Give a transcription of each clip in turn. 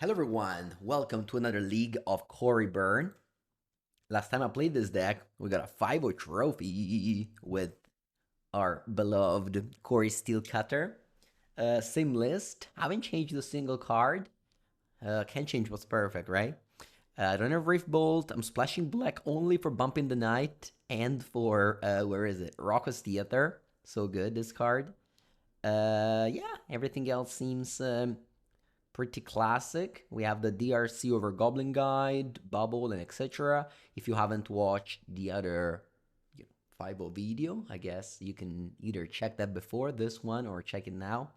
Hello everyone, welcome to another League of Cori-Burn. Last time I played this deck, we got a 5-0 trophy with our beloved Cori-Steel Cutter. Same list, haven't changed a single card. Can't change what's perfect, right? I don't have Reef Bolt, I'm splashing black only for Bumping the Night and for, where is it? Rocco's Theater. So good, this card. Yeah, everything else seems pretty classic. We have the DRC over Goblin Guide, Bubble, and etc. If you haven't watched the other 5 video, I guess you can either check that before this one or check it now.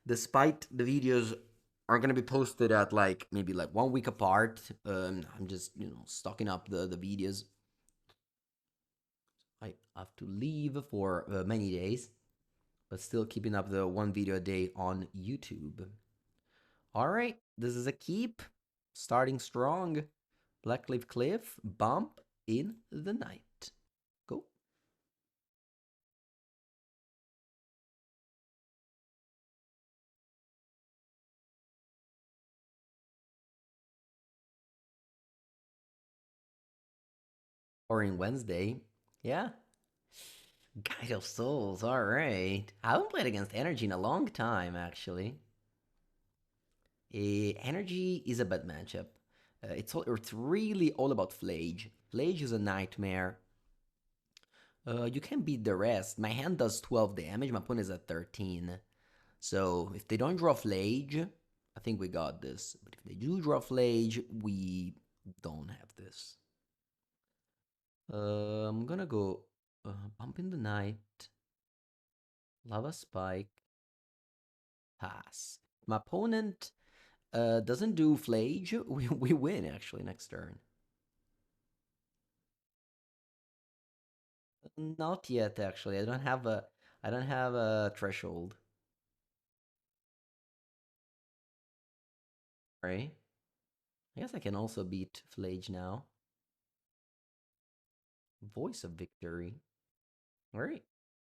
Despite the videos are gonna be posted at maybe 1 week apart, I'm just stocking up the videos. I have to leave for many days, but still keeping up the one video a day on YouTube. All right, this is a keep. Starting strong. Blackcliff Cliff, bump in the night. Go. Or in Wednesday. Yeah. Guide of Souls, alright. I haven't played against Energy in a long time, actually. Energy is a bad matchup. It's really all about Flage. Flage is a nightmare. You can beat the rest. My hand does 12 damage, my opponent is at 13. So if they don't draw Flage, I think we got this. But if they do draw Flage, we don't have this. I'm gonna go Bump in the Night, Lava Spike, pass. My opponent doesn't do Flage, we win actually next turn. Not yet actually. I don't have a threshold. Right? I guess I can also beat Flage now. Voice of Victory. Alright,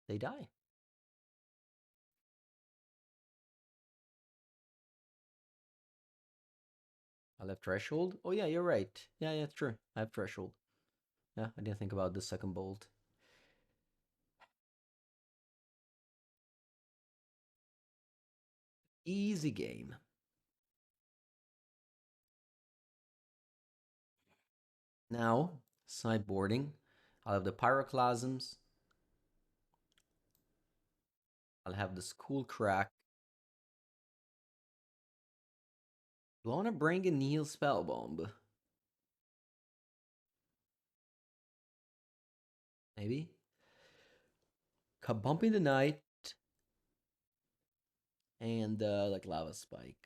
they die. I'll have Threshold. Oh yeah, you're right. Yeah, it's true. I have Threshold. Yeah, I didn't think about the second bolt. Easy game. Now, sideboarding. I'll have the Pyroclasms. I'll have the School Crack. Do I want to bring in Neil Spellbomb? Maybe? Kabump in the Night. And Lava Spike.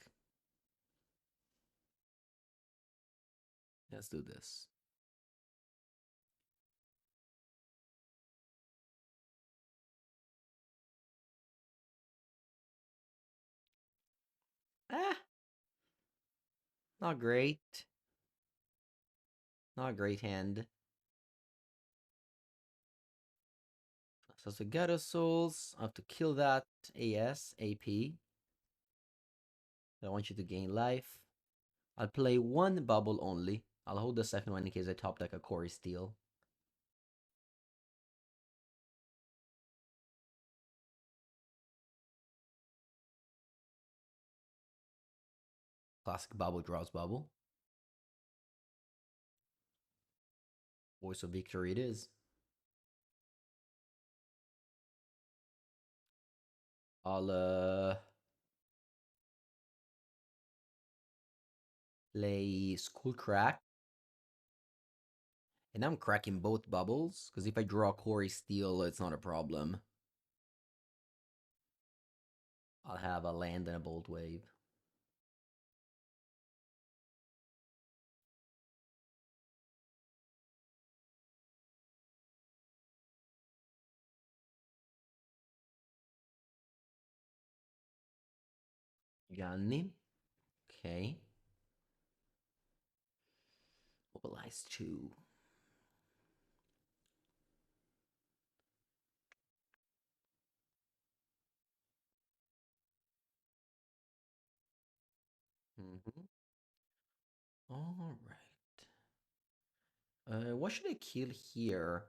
Let's do this. Ah! Not great. Not a great hand. So it's a Ghetto Souls. I have to kill that ASAP. I want you to gain life. I'll play one bubble only. I'll hold the second one in case I top deck a Cori-Steel. Classic bubble draws bubble. Voice of Victory it is. I'll play School Crack. And I'm cracking both bubbles, because if I draw Cori-Steel, it's not a problem. I'll have a land and a Bolt Wave. Gianni. Okay. Mobilize 2. All right. What should I kill here?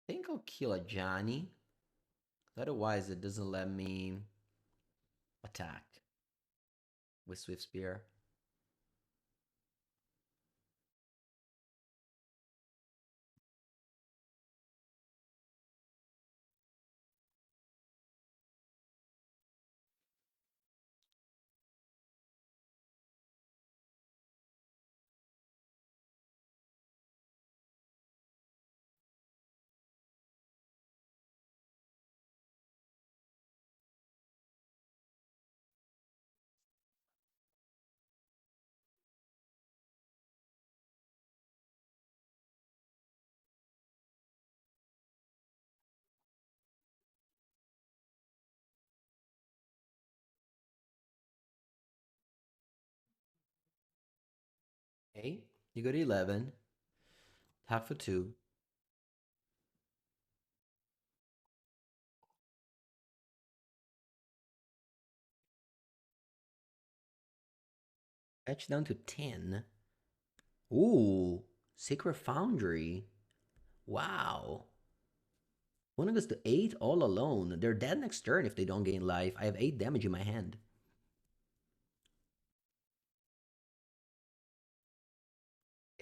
I think I'll kill a Johnny. Otherwise, it doesn't let me attack with Swift Spear. Okay, you go to 11. Attack for 2. Fetch down to 10. Ooh, Sacred Foundry. Wow. One goes to 8 all alone. They're dead next turn if they don't gain life. I have 8 damage in my hand.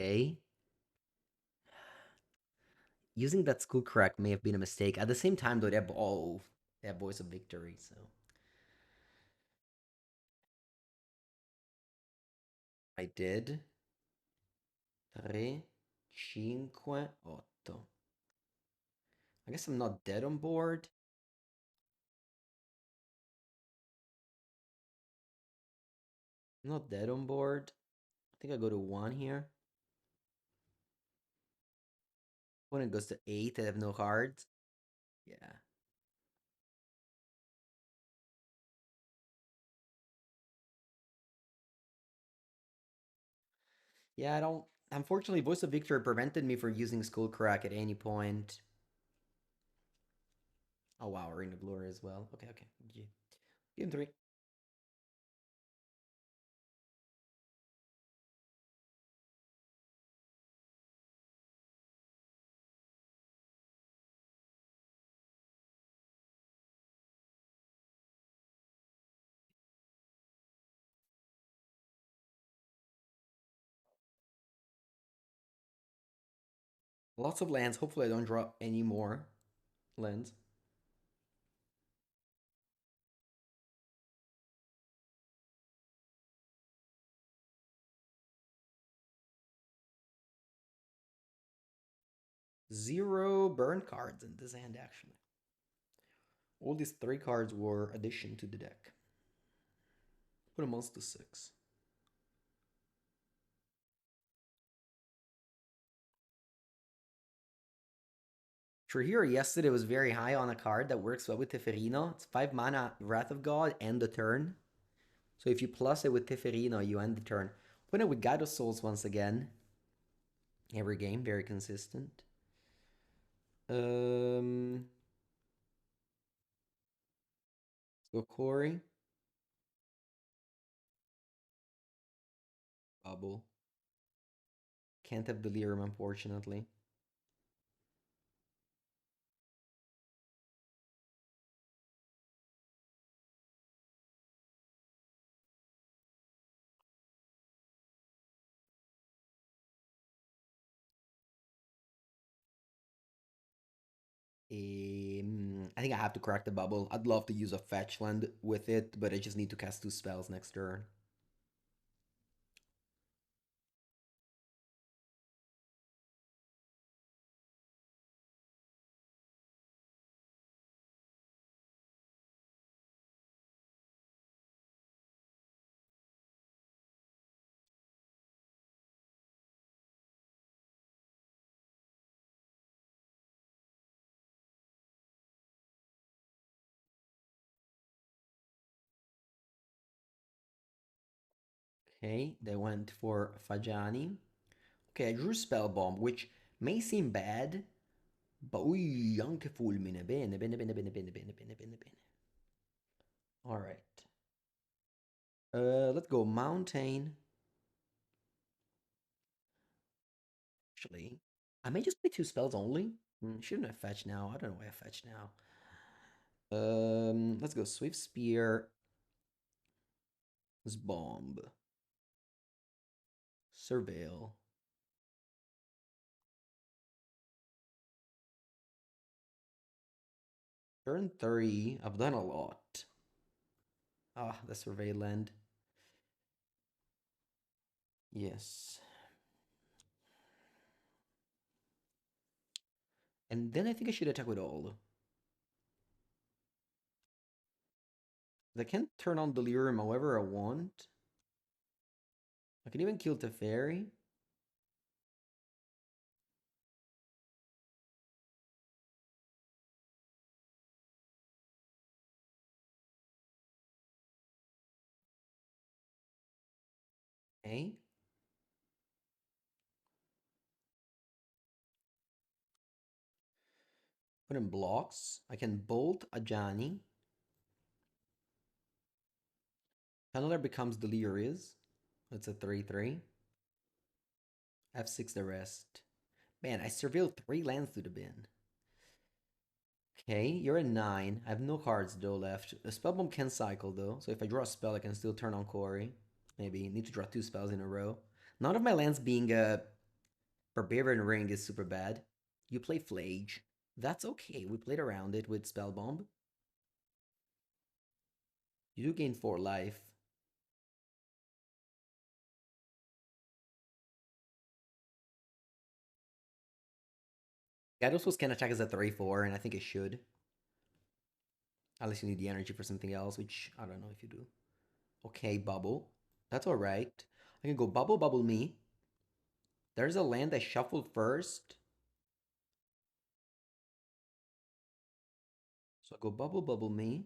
Okay. Using that school crack may have been a mistake. At the same time, though, they have Voice of Victory, so. I did. 3, 5, 8. I guess I'm not dead on board. I'm not dead on board. I think I go to 1 here. When it goes to 8, I have no cards. Yeah. Yeah, I don't. Unfortunately, Voice of Victory prevented me from using Skullcrack at any point. Oh wow, Ring of Glory as well. Okay, okay. Game 3. Lots of lands. Hopefully, I don't draw any more lands. Zero burn cards in this hand, actually. All these 3 cards were addition to the deck. Put them all to 6. Trujillo yesterday was very high on a card that works well with Teferino. It's 5 mana, Wrath of God, end the turn. So if you plus it with Teferino, you end the turn. Put it with Guide of Souls once again. Every game, very consistent. Let's go Cori. Bubble. Can't have Delirium, unfortunately. I think I have to crack the bubble. I'd love to use a fetch land with it, but I just need to cast 2 spells next turn. Okay, they went for Fajani. Okay, I drew Spell Bomb, which may seem bad, but ui, anche fulmine. Bene, bene, bene, bene, bene, bene, bene, bene, bene. All right. Let's go mountain. Actually, I may just play two spells only. Shouldn't have fetched now. I don't know why I fetched now. Let's go Swift Spear, Bomb, Surveil. Turn 3, I've done a lot. Ah, the Survey land. Yes. And then I think I should attack with all. I can turn on Delirium however I want. I can even kill Teferi. Okay. Put in blocks. I can bolt Ajani. Tunneler becomes Delirious. That's a 3-3. F6 the rest. Man, I surveilled 3 lands to the bin. Okay, you're a 9. I have no cards though left. A spellbomb can cycle though, so if I draw a spell, I can still turn on Cori. Maybe need to draw 2 spells in a row. None of my lands being a Barbarian Ring is super bad. You play Flage. That's okay. We played around it with Spellbomb. You do gain 4 life. Gyarados can attack as a 3-4, and I think it should. Unless you need the energy for something else, which I don't know if you do. Okay, Bubble. That's alright. I can go Bubble, Bubble me. There's a land I shuffled first. So I go Bubble, Bubble me.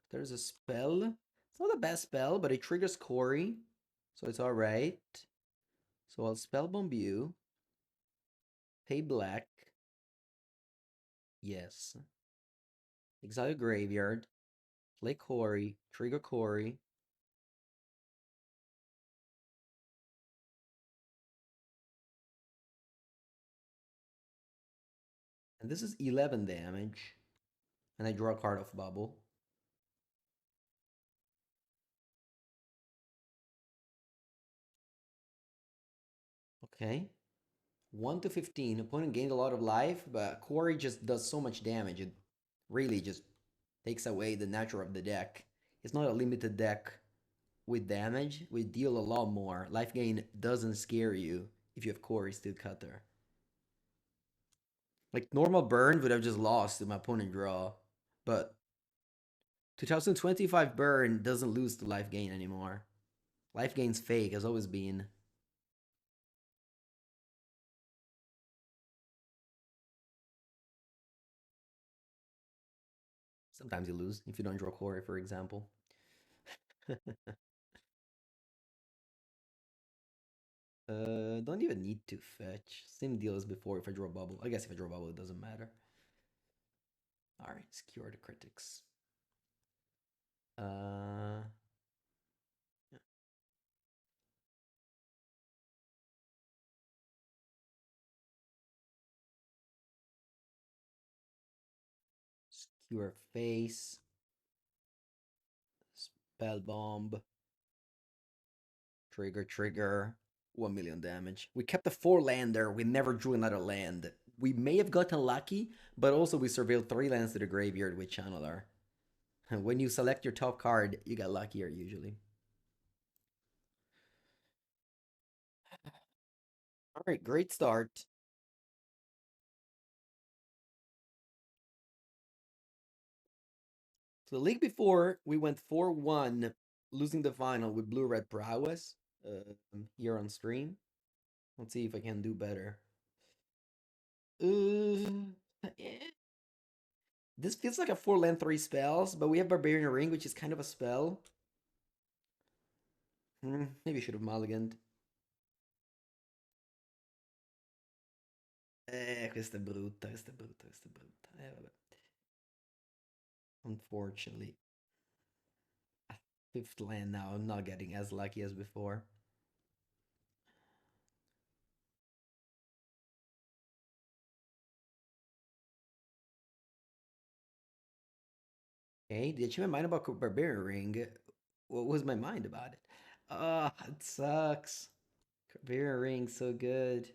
There's a spell. It's not the best spell, but it triggers Cori. So it's alright. So I'll Spellbomb you. Pay black. Yes. Exile Graveyard. Play Cori. Trigger Cori. And this is 11 damage. And I draw a card off Bubble. Okay. 1 to 15. Opponent gained a lot of life, but Cori just does so much damage. It really just takes away the nature of the deck. It's not a limited deck with damage. We deal a lot more. Life gain doesn't scare you if you have Cori-Steel Cutter. Like normal burn would have just lost if my opponent draw. But 2025 burn doesn't lose to life gain anymore. Life gain's fake, has always been. Sometimes you lose if you don't draw Cori, for example. Don't even need to fetch. Same deal as before if I draw a bubble. I guess if I draw a bubble, it doesn't matter. Alright, secure the critics. Uh, yeah. Skewer face. Spell bomb. Trigger, trigger. 1 million damage. We kept a 4-lander. We never drew another land. We may have gotten lucky, but also we surveilled 3 lands to the graveyard with Channeler. When you select your top card, you get luckier usually. Alright, great start. So the league before, we went 4-1, losing the final with Blue-Red Prowess here on stream. Let's see if I can do better. Eh. This feels like a 4-land 3 spells, but we have Barbarian Ring, which is kind of a spell. Maybe I should have mulliganed. Questa è brutta, questa è brutta, questa è brutta. Vabbè. Unfortunately. Fifth land now. I'm not getting as lucky as before. Okay, did you mind about Barbarian Ring? What was my mind about it? Ah, it sucks. Barbarian Ring, so good.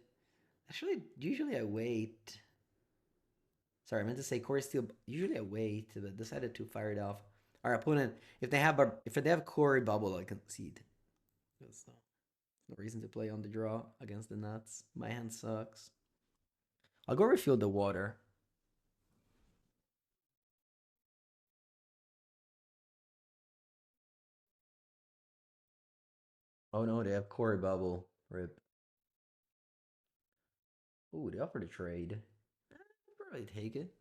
Actually, usually I wait. Sorry, I meant to say Cori-steel. Usually I wait, but decided to fire it off. Our opponent, if they have Cori bubble, I concede. There's no reason to play on the draw against the nuts. My hand sucks. I'll go refill the water. Oh no, they have Cori bubble. Rip. Ooh, they offered a trade. I'd probably take it.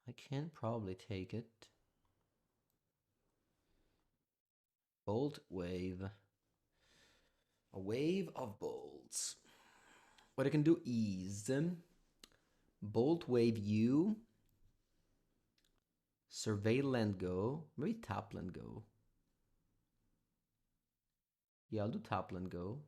I can probably take it. Bolt wave. A wave of bolts. What I can do is bolt wave you, survey land go, maybe top land go. Yeah, I'll do top land go.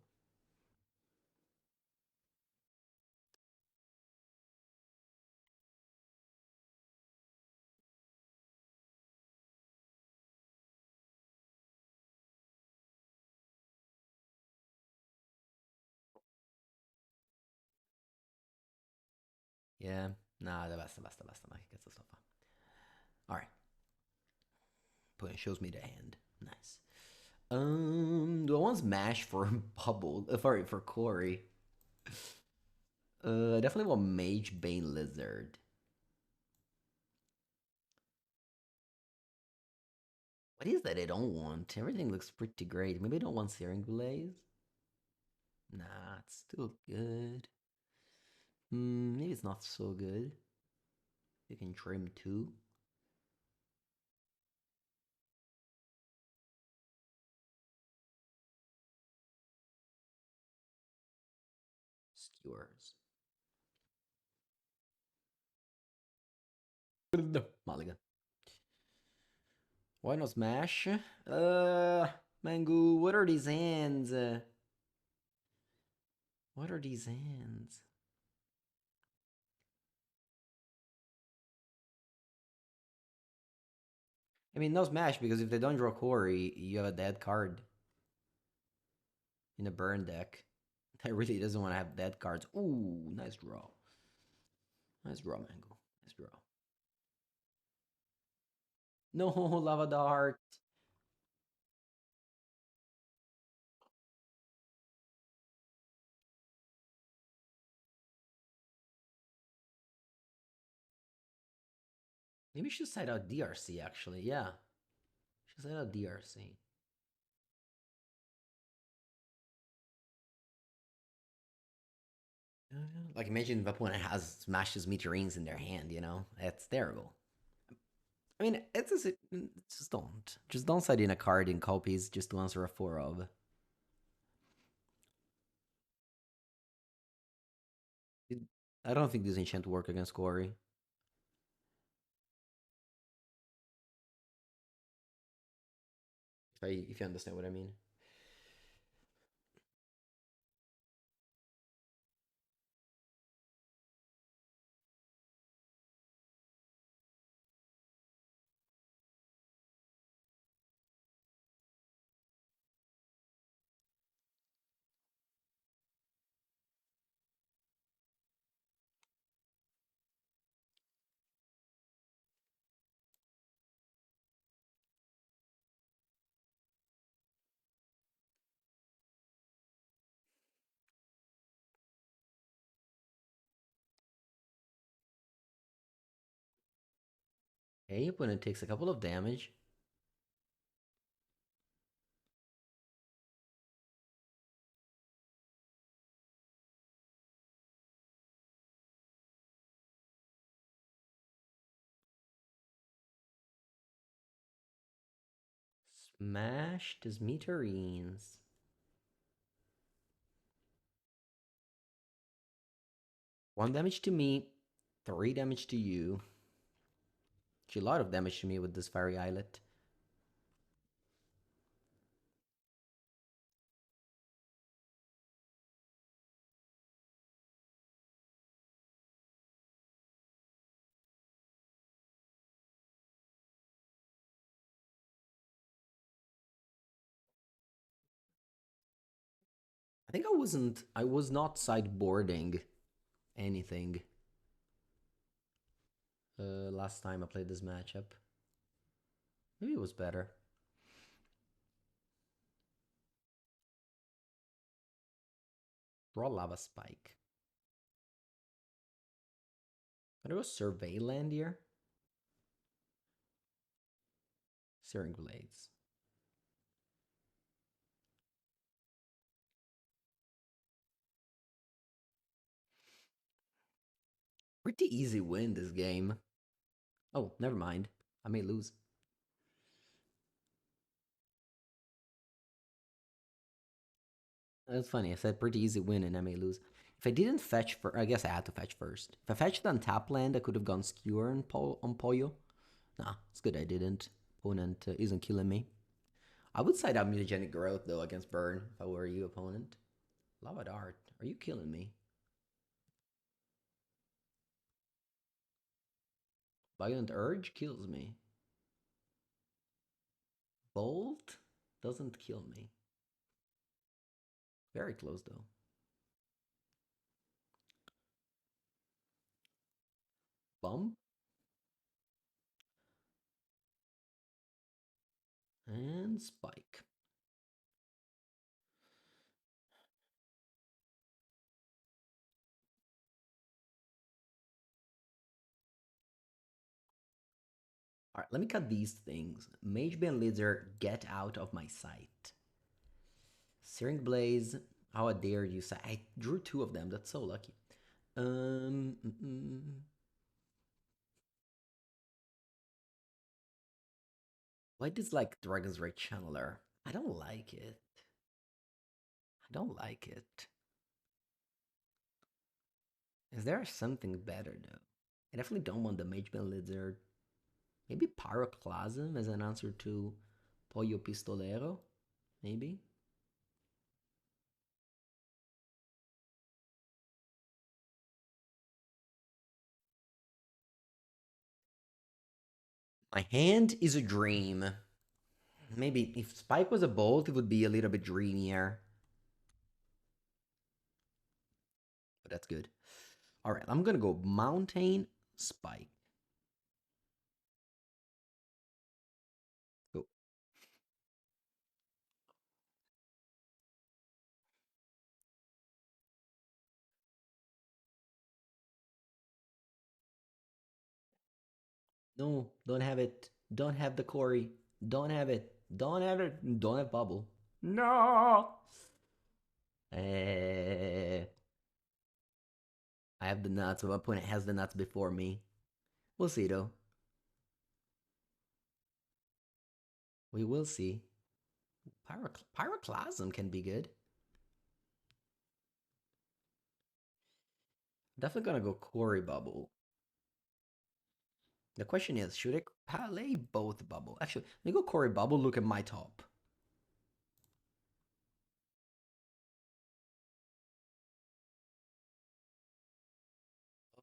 Yeah, nada, basta, ma che cazzo sto fa? Alright, poi shows me the hand. Nice. Do I want Smash for Bubble? Sorry, for Cori. I definitely want Mage Bane Lizard. What is that I don't want? Everything looks pretty great. Maybe I don't want Searing Blaze? Nah, it's still good. Maybe it's not so good. You can trim too. Skewers. Mulligan. Why not Smash? Mangu, what are these hands? What are these hands? I mean, no Smash, because if they don't draw Cori, you have a dead card in a burn deck. That really doesn't want to have dead cards. Ooh, nice draw. Nice draw, Mango. Nice draw. No, Lava Dart. Maybe we should side out DRC, actually. Yeah. Should side out DRC. Like, imagine if opponent has smashes meteorines in their hand, you know? That's terrible. I mean, just don't side in a card in copies just to answer a 4 of. I don't think this enchant work against Cori. If you understand what I mean. Okay, opponent takes a couple of damage. Smash his meteorines. 1 damage to me, 3 damage to you. Actually, a lot of damage to me with this fiery eyelet. I think I was not sideboarding anything last time I played this matchup. Maybe it was better. Draw Lava Spike. Can I go Survey land here? Searing Blades. Pretty easy win this game. Oh, never mind. I may lose. That's funny. I said pretty easy win and I may lose. If I didn't fetch for, I guess I had to fetch first. If I fetched on tap land, I could have gone Skewer on, on Pollo. Nah, it's good I didn't. Opponent isn't killing me. I would side out Mutagenic Growth though against Burn if I were you, opponent. Lava Dart, are you killing me? Violent Urge kills me. Bolt doesn't kill me. Very close though. Bump. And Spike. Alright, let me cut these things. Magebane Lizard, get out of my sight. Searing Blaze, how dare you say? I drew 2 of them, that's so lucky. Why dislike Dragon's Rage Channeler? I don't like it. I don't like it. Is there something better though? I definitely don't want the Magebane Lizard. Maybe Pyroclasm as an answer to Pollo Pistolero? Maybe? My hand is a dream. Maybe if Spike was a bolt, it would be a little bit dreamier. But that's good. All right, I'm gonna go Mountain Spike. Go. No, don't have it. Don't have the Cori. Don't have it. Don't have it. Don't have bubble. No. Eh, I have the nuts. My opponent has the nuts before me. We'll see though. We will see. Pyroclasm can be good. Definitely gonna go Cori bubble. The question is, should I play both bubble? Actually, let me go Cori bubble. Look at my top.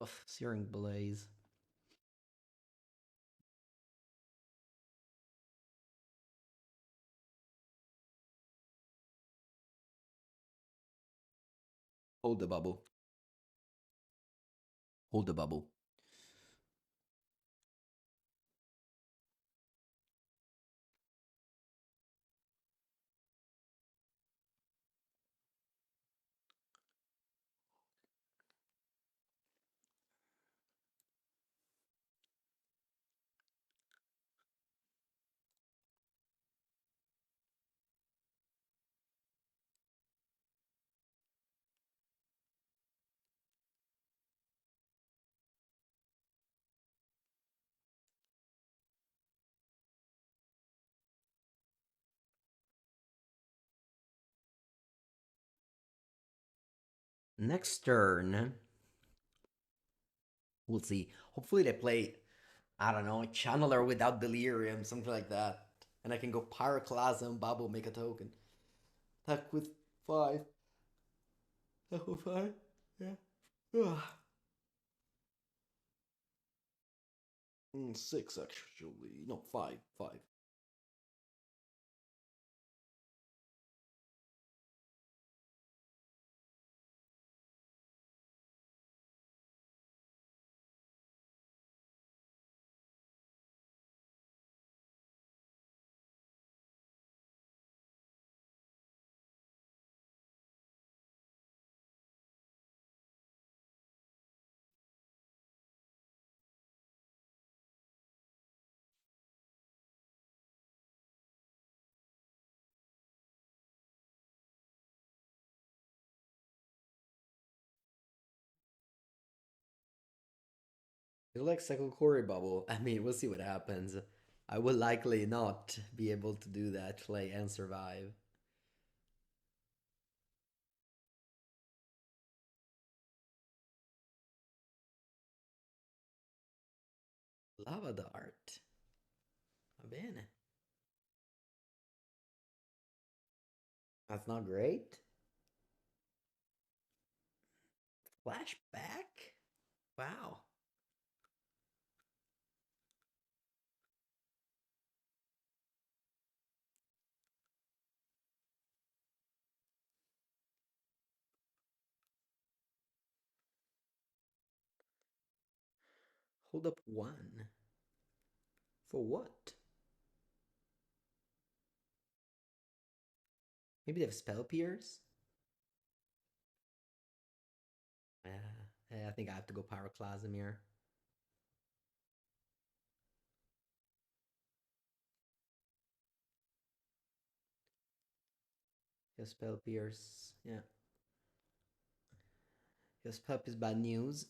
Ugh, Searing Blaze. Hold the bubble. Hold the bubble. Next turn. We'll see. Hopefully they play, I don't know, Channeler without Delirium, something like that. And I can go Pyroclasm, Bubble, make a token. Attack with 5. Attack with 5? Yeah. Ugh. 6 actually. No, 5. 5. You like Cycle Core Bubble? I mean, we'll see what happens. I will likely not be able to do that, play and survive. Lava Dart. Va bene. That's not great. Flashback? Wow. Hold up 1. For what? Maybe they have Spell Pierce? I think I have to go Pyroclasm here. Just Spell Pierce. Yeah. Just Spell is bad news.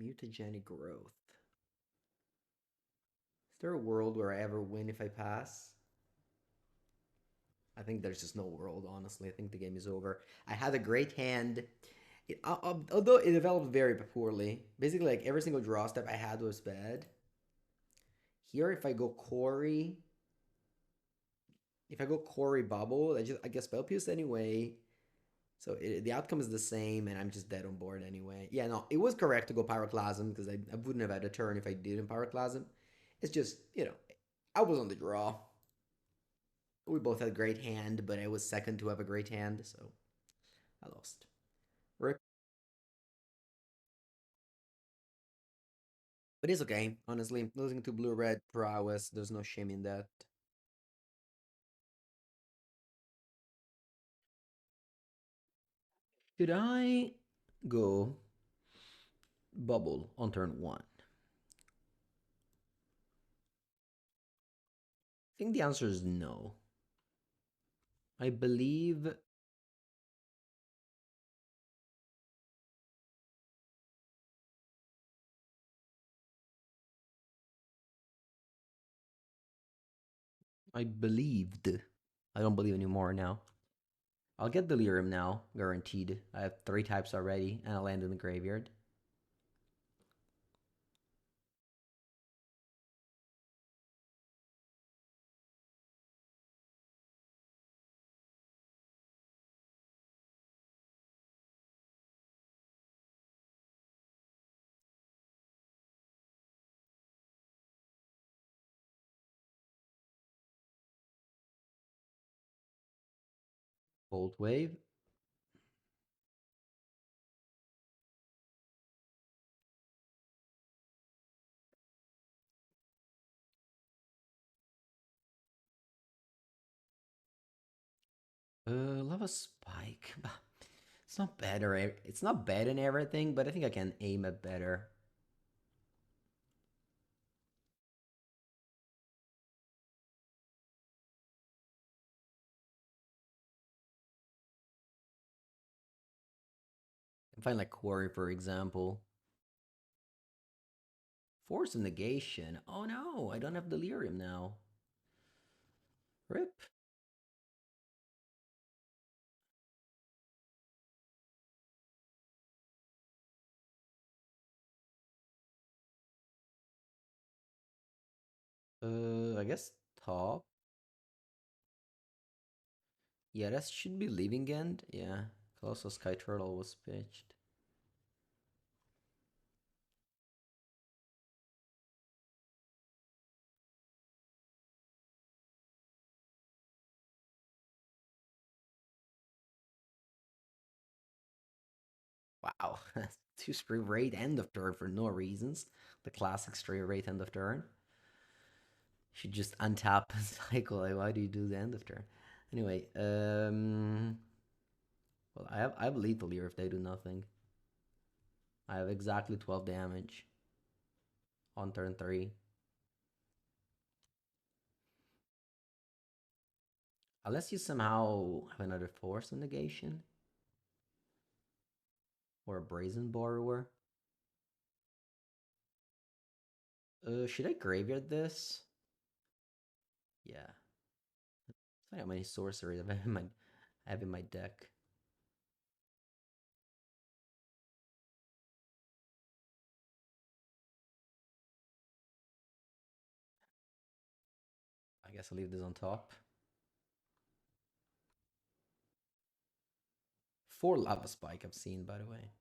Mutagenic Growth. Is there a world where I ever win if I pass? I think there's just no world, honestly. I think the game is over. I had a great hand. Although it developed very poorly. Basically, like every single draw step I had was bad. Here, if I go Cori, if I go Cori Bubble, I guess Spell Pierce anyway. So the outcome is the same, and I'm just dead on board anyway. Yeah, no, it was correct to go Pyroclasm because I wouldn't have had a turn if I didn't Pyroclasm. It's just, I was on the draw. We both had a great hand, but I was second to have a great hand, so I lost. Rip. But it's okay, honestly. Losing to blue-red prowess, there's no shame in that. Should I go bubble on turn 1? I think the answer is no. I believe I believed. I don't believe anymore now. I'll get Delirium now, guaranteed. I have 3 types already, and I'll land in the graveyard. Bolt Wave. Lava Spike. It's not better. It's not bad in everything, but I think I can aim it better. Find like Quarry, for example. Force of negation. Oh no, I don't have delirium now. Rip. I guess top. Yeah, that should be leaving end. Yeah. Colossal Sky Turtle was pitched. Wow. Two straight rate end of turn for no reasons. The classic straight rate end of turn. Should just untap and cycle. Like, why do you do the end of turn? Anyway, well, I have lethal here if they do nothing. I have exactly 12 damage on turn 3. Unless you somehow have another force of negation or a brazen borrower. Should I graveyard this? Yeah. Let's find out how many sorceries I have in my deck. I guess I'll leave this on top. 4 lava spike I've seen, by the way.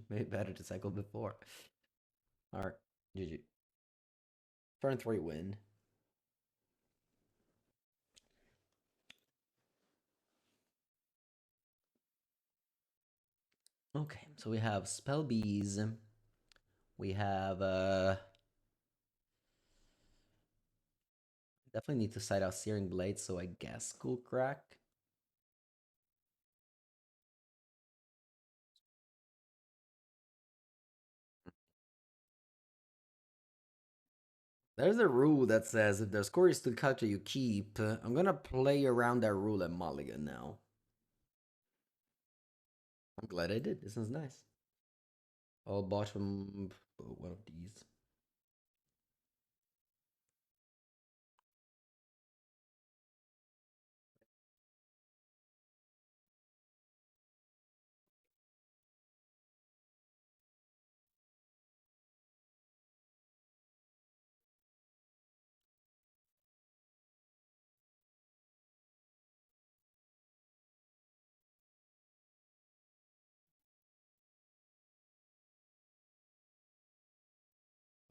Maybe better to cycle before. Alright, GG. Turn 3 win. Okay, so we have Spell Bees. We have definitely need to side out Searing Blade, so I guess Skull Crack. There's a rule that says if there's Cori-steel culture you keep, I'm gonna play around that rule at Mulligan now. I'm glad I did. This is nice. I'll bought from one of these.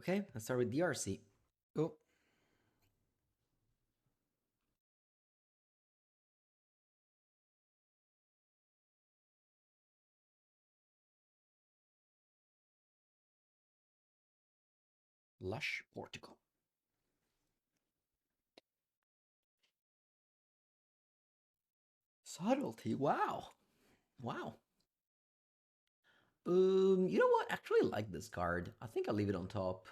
Okay, let's start with DRC. Oh, Lush Portugal. Subtlety. Wow. Wow. You know what? I actually like this card. I think I'll leave it on top.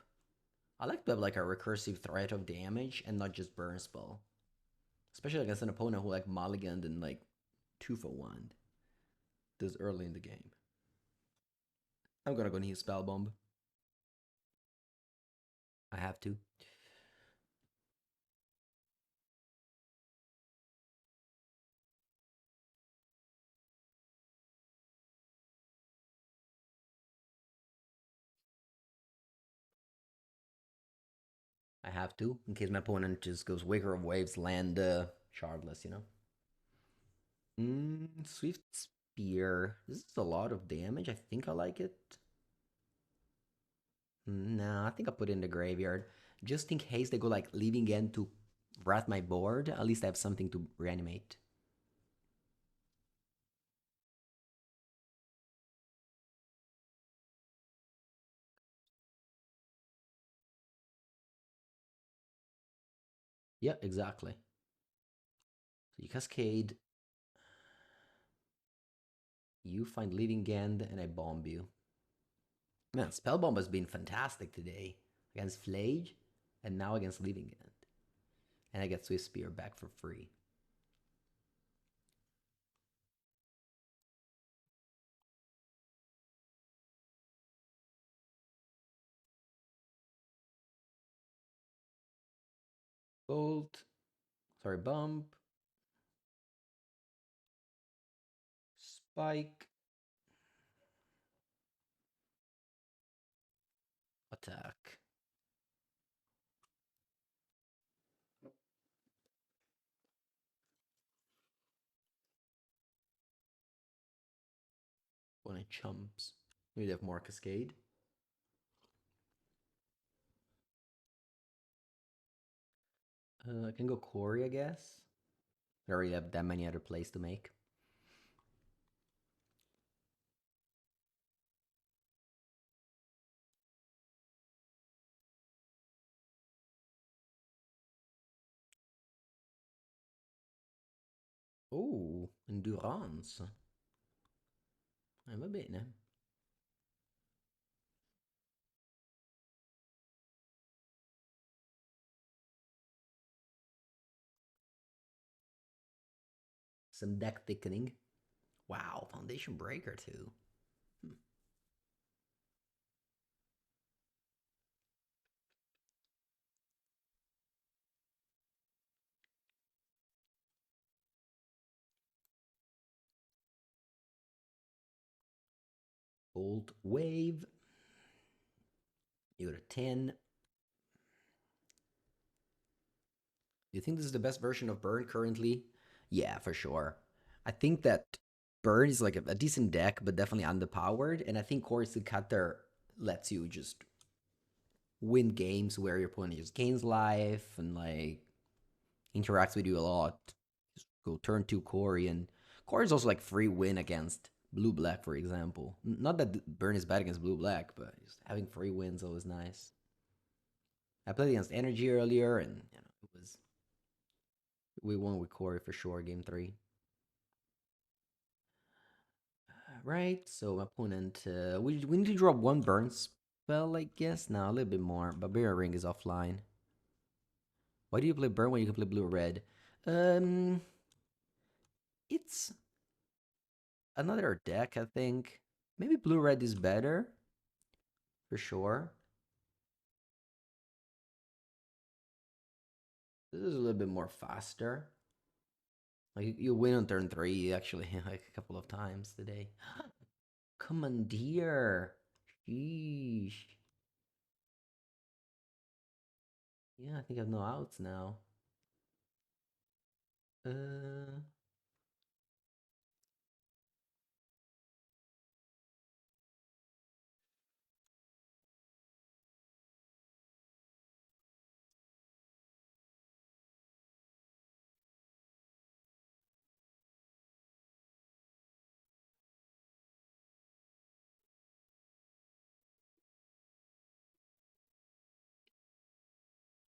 I like to have like a recursive threat of damage and not just burn spell. Especially against an opponent who like mulliganed and like 2 for 1 this early in the game. I'm gonna go need spell bomb. I have to. I have to, in case my opponent just goes Waker of Waves, land shardless, you know? Swift Spear. This is a lot of damage. I think I like it. No, I think I'll put it in the graveyard. Just in case they go like leaving end to wrath my board, at least I have something to reanimate. Yeah, exactly. So you cascade, you find leaving end, and I bomb you. Man, Spellbomb has been fantastic today against Flage and now against leaving end. And I get Swift Spear back for free. Bolt. Sorry, bump. Spike. Attack. When it chumps. Maybe they have more Cascade. I can go Cori, I guess. I already have that many other plays to make. Oh, endurance. Va bene. Some deck thickening. Wow, Foundation Breaker too. Old Wave. You go to 10. Do you think this is the best version of Burn currently? Yeah, for sure. I think that Burn is like a decent deck, but definitely underpowered. And I think Cori-Steel Cutter lets you just win games where your opponent just gains life and like interacts with you a lot. Just go turn 2 Cori, and Cori is also like free win against blue black, for example. Not that Burn is bad against blue black, but just having free wins always nice. I played against Energy earlier, and it was we won with Cori for sure, game 3. Right, so my opponent, we need to drop one burn spell, I guess. Now a little bit more. Barbarian Ring is offline. Why do you play burn when you can play blue or red? Um, it's another deck, I think. Maybe blue red is better for sure. This is a little bit more faster. Like you win on turn 3 actually like a couple of times today. Commandeer. Sheesh. Yeah, I think I have no outs now. Uh,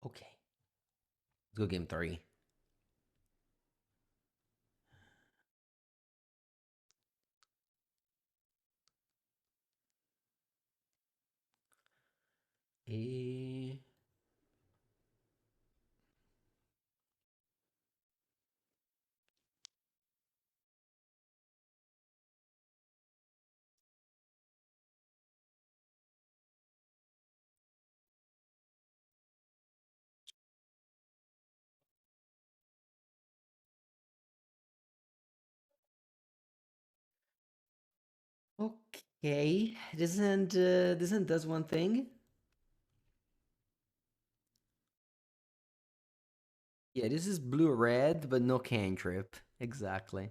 okay. Let's go game 3. Eh, okay. This isn't does one thing. Yeah, this is blue red, but no cantrip. Exactly.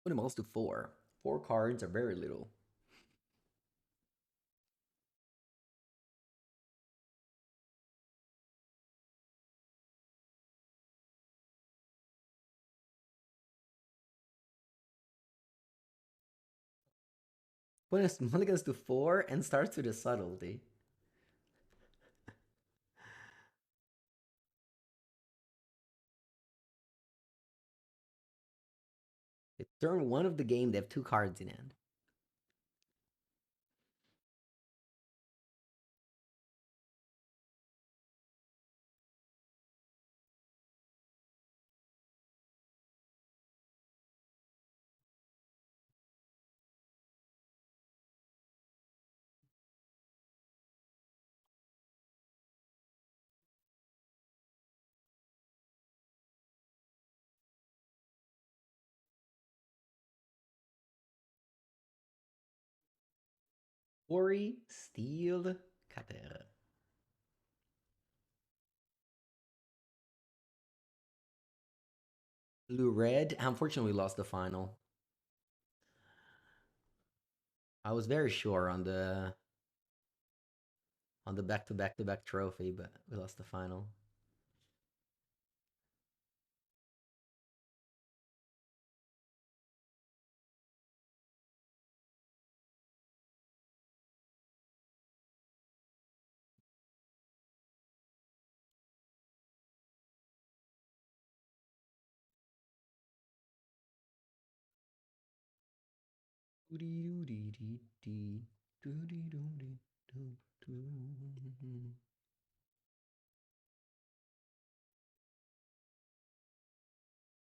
Put them all to 4. 4 cards are very little. Put a mulligans to 4 and starts with a subtlety. Turn one of the game, they have two cards in hand. Cori-steel cutter. Blue red. Unfortunately, we lost the final. I was very sure on the back to back to back trophy, but we lost the final.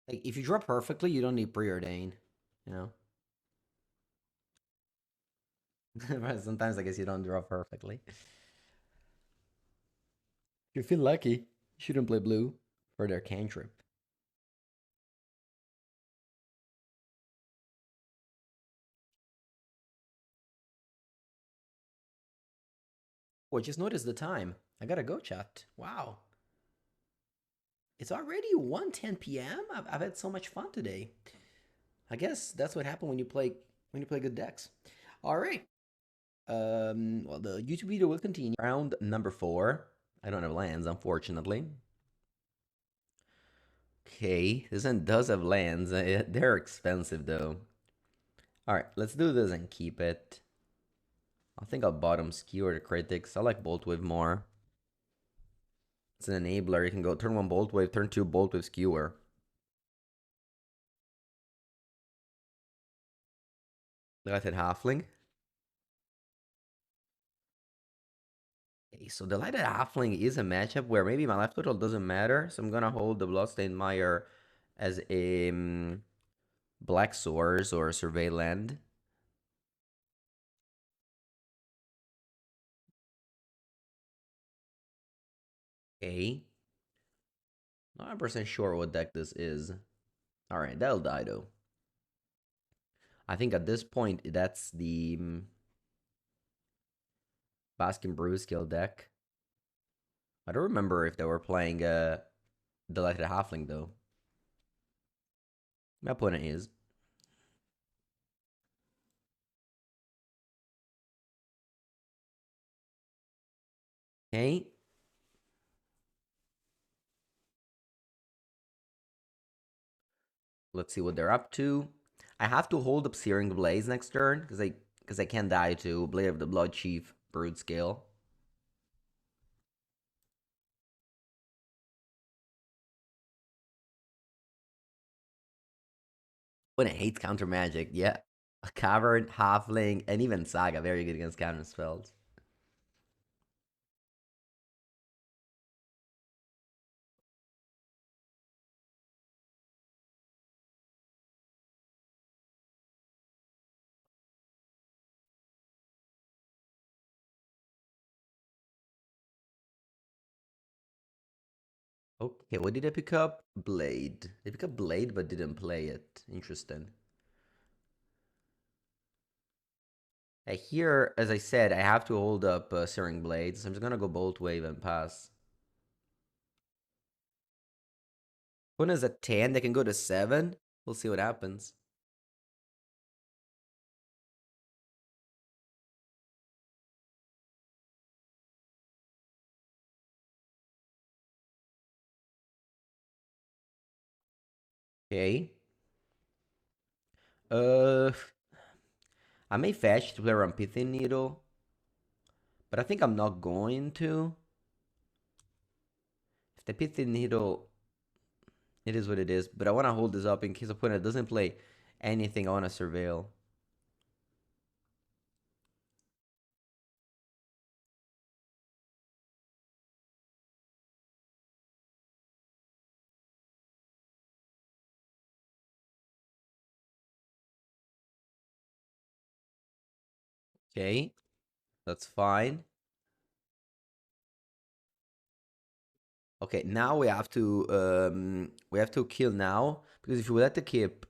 Like if you draw perfectly, you don't need preordain. You know. But sometimes I guess you don't draw perfectly. If you feel lucky, you shouldn't play blue for their cantrip. Oh, just noticed the time. I gotta go, chat. Wow. It's already 1:10 p.m. I've had so much fun today. I guess that's what happened when you play good decks. All right. Well, the YouTube video will continue. Round number 4. I don't have lands, unfortunately. Okay, this one does have lands. They're expensive though. All right, let's do this and keep it. I think I'll bottom skewer the critics. I like Bolt Wave more. It's an enabler. You can go turn 1 Bolt Wave, turn 2 Bolt Wave Skewer. Lighted Halfling. Okay, so the Lighted Halfling is a matchup where maybe my life total doesn't matter. So I'm gonna hold the Bloodstained Mire as a Black Source or Survey Land. Okay. Not 100% sure what deck this is. Alright, that'll die though. I think at this point, that's the Baskin Broodscale deck. I don't remember if they were playing Delighted Halfling though. My opponent is. Okay. Let's see what they're up to. I have to hold up Searing Blaze next turn because I can't die to Blade of the Blood Chief Broodscale. When it hates counter magic, yeah. A Cavern, Halfling, and even Saga, very good against counter spells. Okay, what did I pick up? Blade. They pick up Blade but didn't play it. Interesting. Here, as I said, I have to hold up Searing Blades. So I'm just gonna go Bolt Wave and pass. When is at 10, they can go to 7. We'll see what happens. Okay. Uh, I may fetch to play around Pithing Needle, but I think I'm not going to. If the Pithing Needle, it is what it is. But I want to hold this up in case opponent doesn't play anything I want to surveil. Okay, that's fine. Okay, now we have to kill now because if we let the keep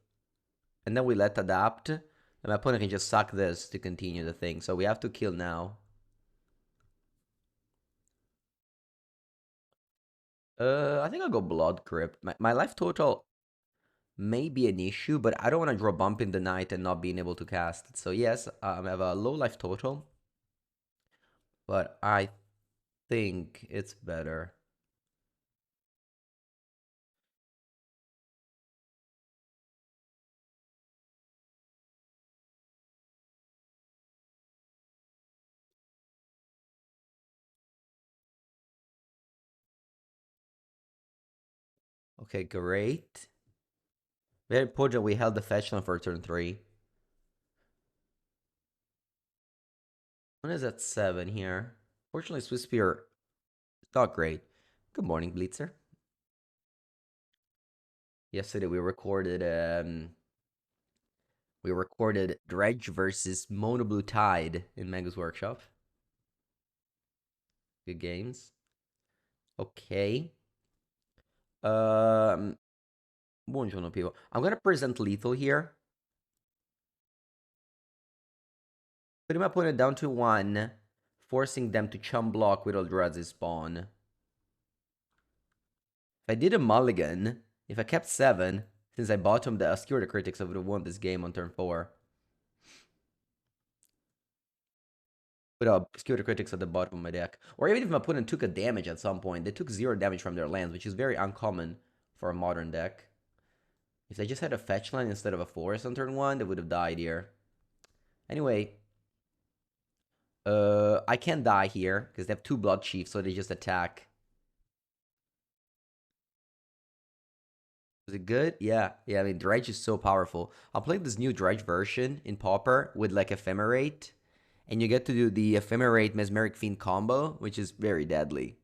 and then we let adapt, then my opponent can just suck this to continue the thing. So we have to kill now. I think I'll go Blood Crypt. My life total may be an issue, but I don't want to draw Bump in the Night and not being able to cast it. So yes, I have a low life total, but I think it's better. Okay, great. Very important we held the fetch land for turn 3. One is at 7 here. Fortunately, Swiss Spear is not great. Good morning, Blitzer. Yesterday we recorded Dredge versus Mono Blue Tide in Mango's Workshop. Good games. Okay. Buongiorno, people. I'm gonna present lethal here. Putting my opponent down to 1, forcing them to chum block with Eldrazi's spawn. If I did a mulligan, if I kept 7, since I bottomed the Obscure the Critics, I would have won this game on turn 4. Put Obscure the Critics at the bottom of my deck. Or even if my opponent took a damage at some point, they took 0 damage from their lands, which is very uncommon for a modern deck. If they just had a fetch line instead of a forest on turn 1, they would have died here. Anyway, I can't die here because they have 2 Blood Chiefs, so they just attack. Is it good? Yeah. Yeah, I mean, Dredge is so powerful. I'm playing this new Dredge version in Pauper with like Ephemerate, and you get to do the Ephemerate Mesmeric Fiend combo, which is very deadly.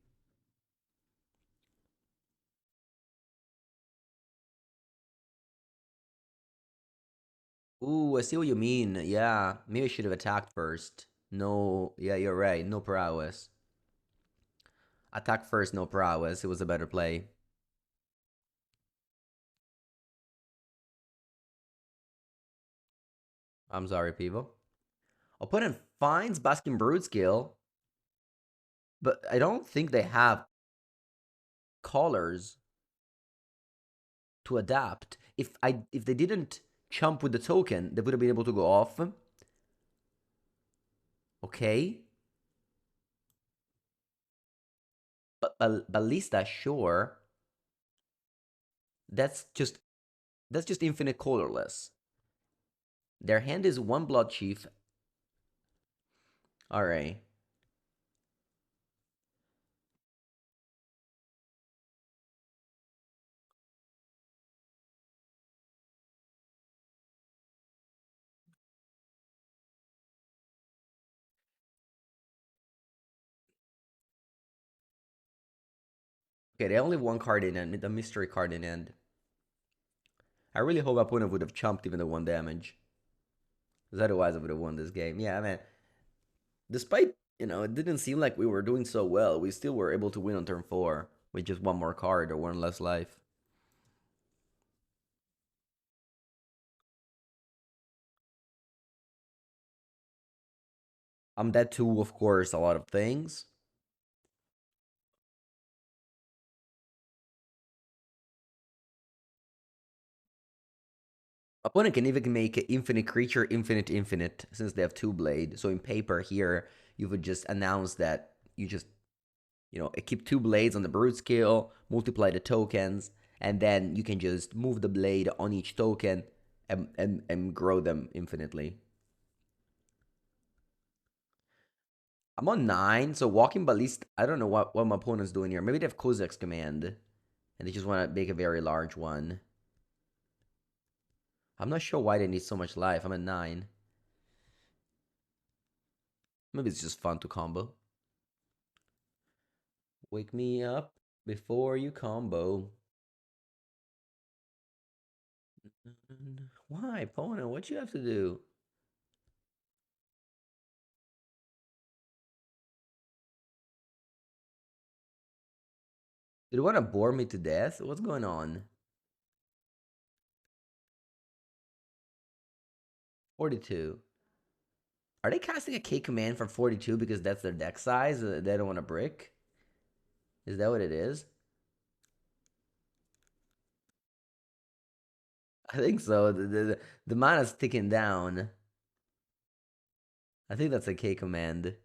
Ooh, I see what you mean. Yeah, maybe I should have attacked first. No, yeah, you're right. No prowess. Attack first, no prowess. It was a better play. I'm sorry, people. Opponent finds Baskin Broodscale, but I don't think they have colors to adapt. If they didn't chump with the token, they would have been able to go off. Okay. But Ballista, sure. That's just infinite colorless. Their hand is 1 Blood Chief. Alright. Okay, they only have 1 card in end, the mystery card in end. I really hope opponent would have chumped even the 1 damage. Because otherwise I would have won this game. Yeah, man. Despite, it didn't seem like we were doing so well, we still were able to win on turn 4 with just 1 more card or 1 less life. I'm dead to, of course, a lot of things. Opponent can even make infinite creature infinite since they have 2 blade. So in paper here, you would just announce that you just, keep 2 blades on the brute scale, multiply the tokens, and then you can just move the blade on each token and grow them infinitely. I'm on 9, so Walking Ballista, I don't know what my opponent's doing here. Maybe they have Kozak's command, and they just want to make a very large one. I'm not sure why they need so much life. I'm at 9. Maybe it's just fun to combo. Wake me up before you combo. Why, Pona? What you have to do? Do you want to bore me to death? What's going on? 42. Are they casting a K command from 42 because that's their deck size? They don't want a brick? Is that what it is? I think so. The mana's ticking down. I think that's a K command.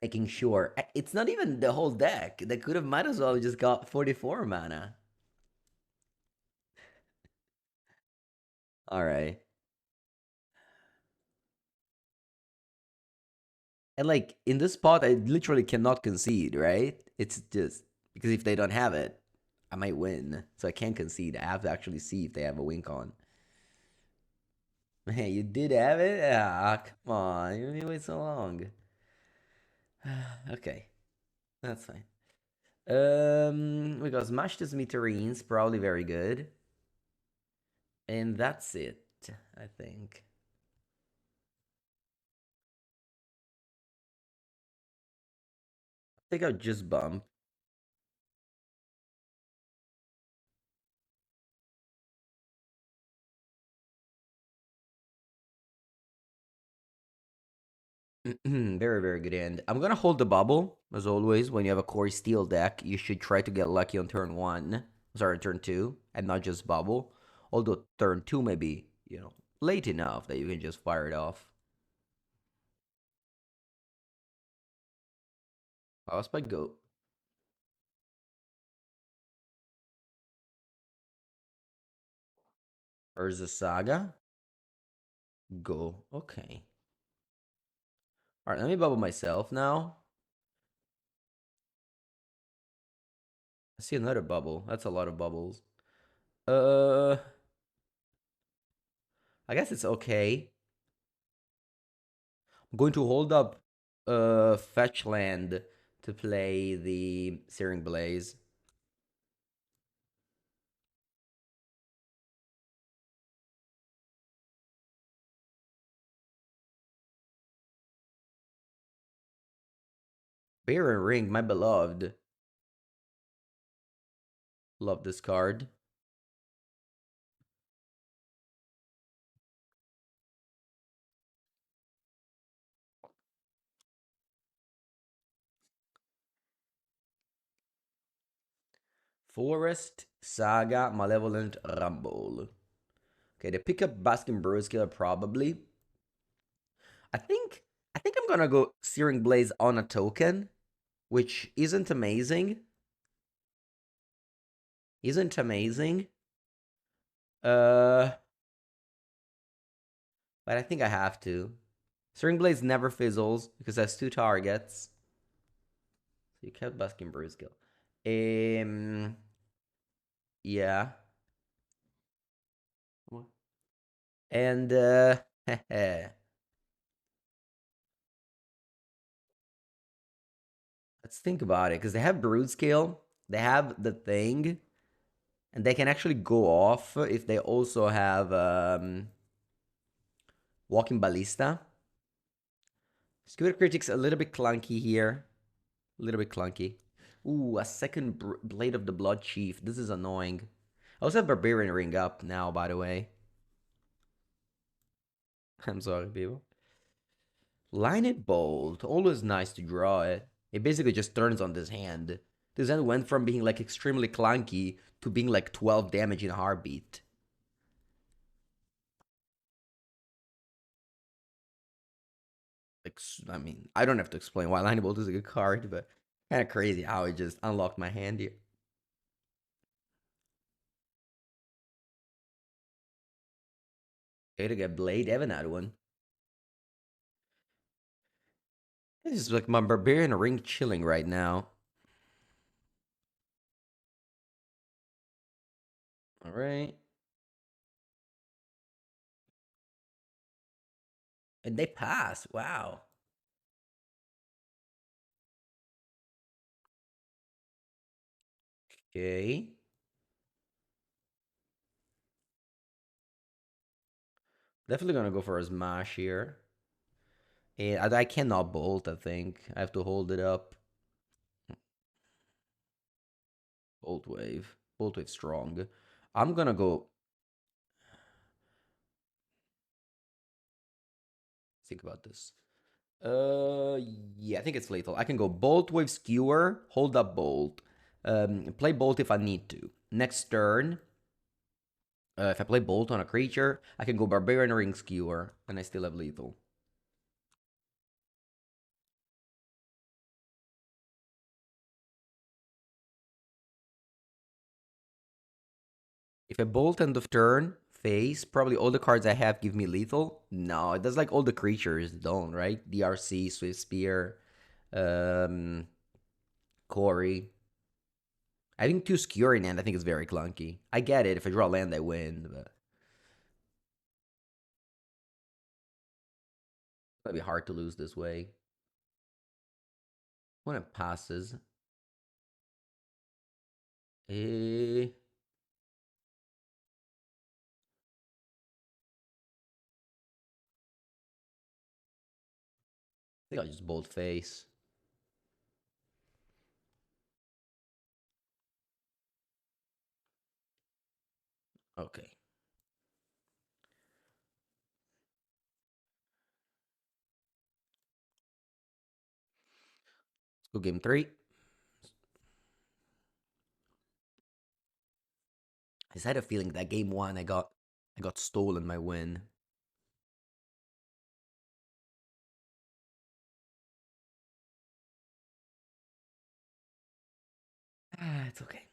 Making sure. It's not even the whole deck. They could have might as well just got 44 mana. Alright. And like in this spot, I literally cannot concede, right? It's just because if they don't have it, I might win. So I can't concede. I have to actually see if they have a win con. Man, you did have it? Ah, come on. You made me wait so long. Okay, that's fine. We got Smash the Smithereens, probably very good. And that's it, I think. I think I'll just bump. Very, very good end. I'm gonna hold the bubble, as always. When you have a cori-steel deck, you should try to get lucky on turn 1. Sorry, turn 2, and not just bubble. Although turn 2 may be, late enough that you can just fire it off. Power spike, go. Urza Saga, go. Okay. Alright, let me bubble myself now. I see another bubble. That's a lot of bubbles. Uh, I guess it's okay. I'm going to hold up fetch land to play the Searing Blaze. Baron Ring, my beloved. Love this card. Forest Saga Malevolent Rumble. Okay, they pick up Baskin Broodscale probably. I think I'm gonna go Searing Blaze on a token, which isn't amazing. Isn't amazing. But I think I have to. Searing Blaze never fizzles because it has 2 targets. So you kept Baskin Broodscale. Yeah. And let's think about it, because they have Broodscale, they have the thing, and they can actually go off if they also have Walking Ballista. Scooter Critic's a little bit clunky here. A little bit clunky. Ooh, a second Blade of the Blood Chief. This is annoying. I also have Barbarian Ring up now, by the way. I'm sorry, people. Line it bold. Always nice to draw it. It basically just turns on this hand. This hand went from being like extremely clunky to being like 12 damage in a heartbeat. I mean, I don't have to explain why Line Bolt is a good card, but kind of crazy how it just unlocked my hand here. Okay, to get Blade, I have another one. This is like my Barbarian Ring chilling right now. All right. And they pass. Wow. Okay. Definitely gonna go for a smash here. And I cannot bolt, I think. I have to hold it up. Bolt wave. Bolt wave strong. I'm gonna go. Think about this. Uh, yeah, I think it's lethal. I can go bolt wave skewer, hold up bolt. Play bolt if I need to. Next turn, if I play bolt on a creature, I can go barbarian ring skewer, and I still have lethal. If I bolt end of turn, face, probably all the cards I have give me lethal. No, it does like all the creatures don't, right? DRC, Swift Spear, um, Cori. I think two Skewer in hand, I think it's very clunky. I get it. If I draw land, I win, but it's gonna be hard to lose this way. When it passes, I think I'll just bolt face. Okay. Let's go game 3. I just had a feeling that game 1 I got stolen my win. Ah, it's okay.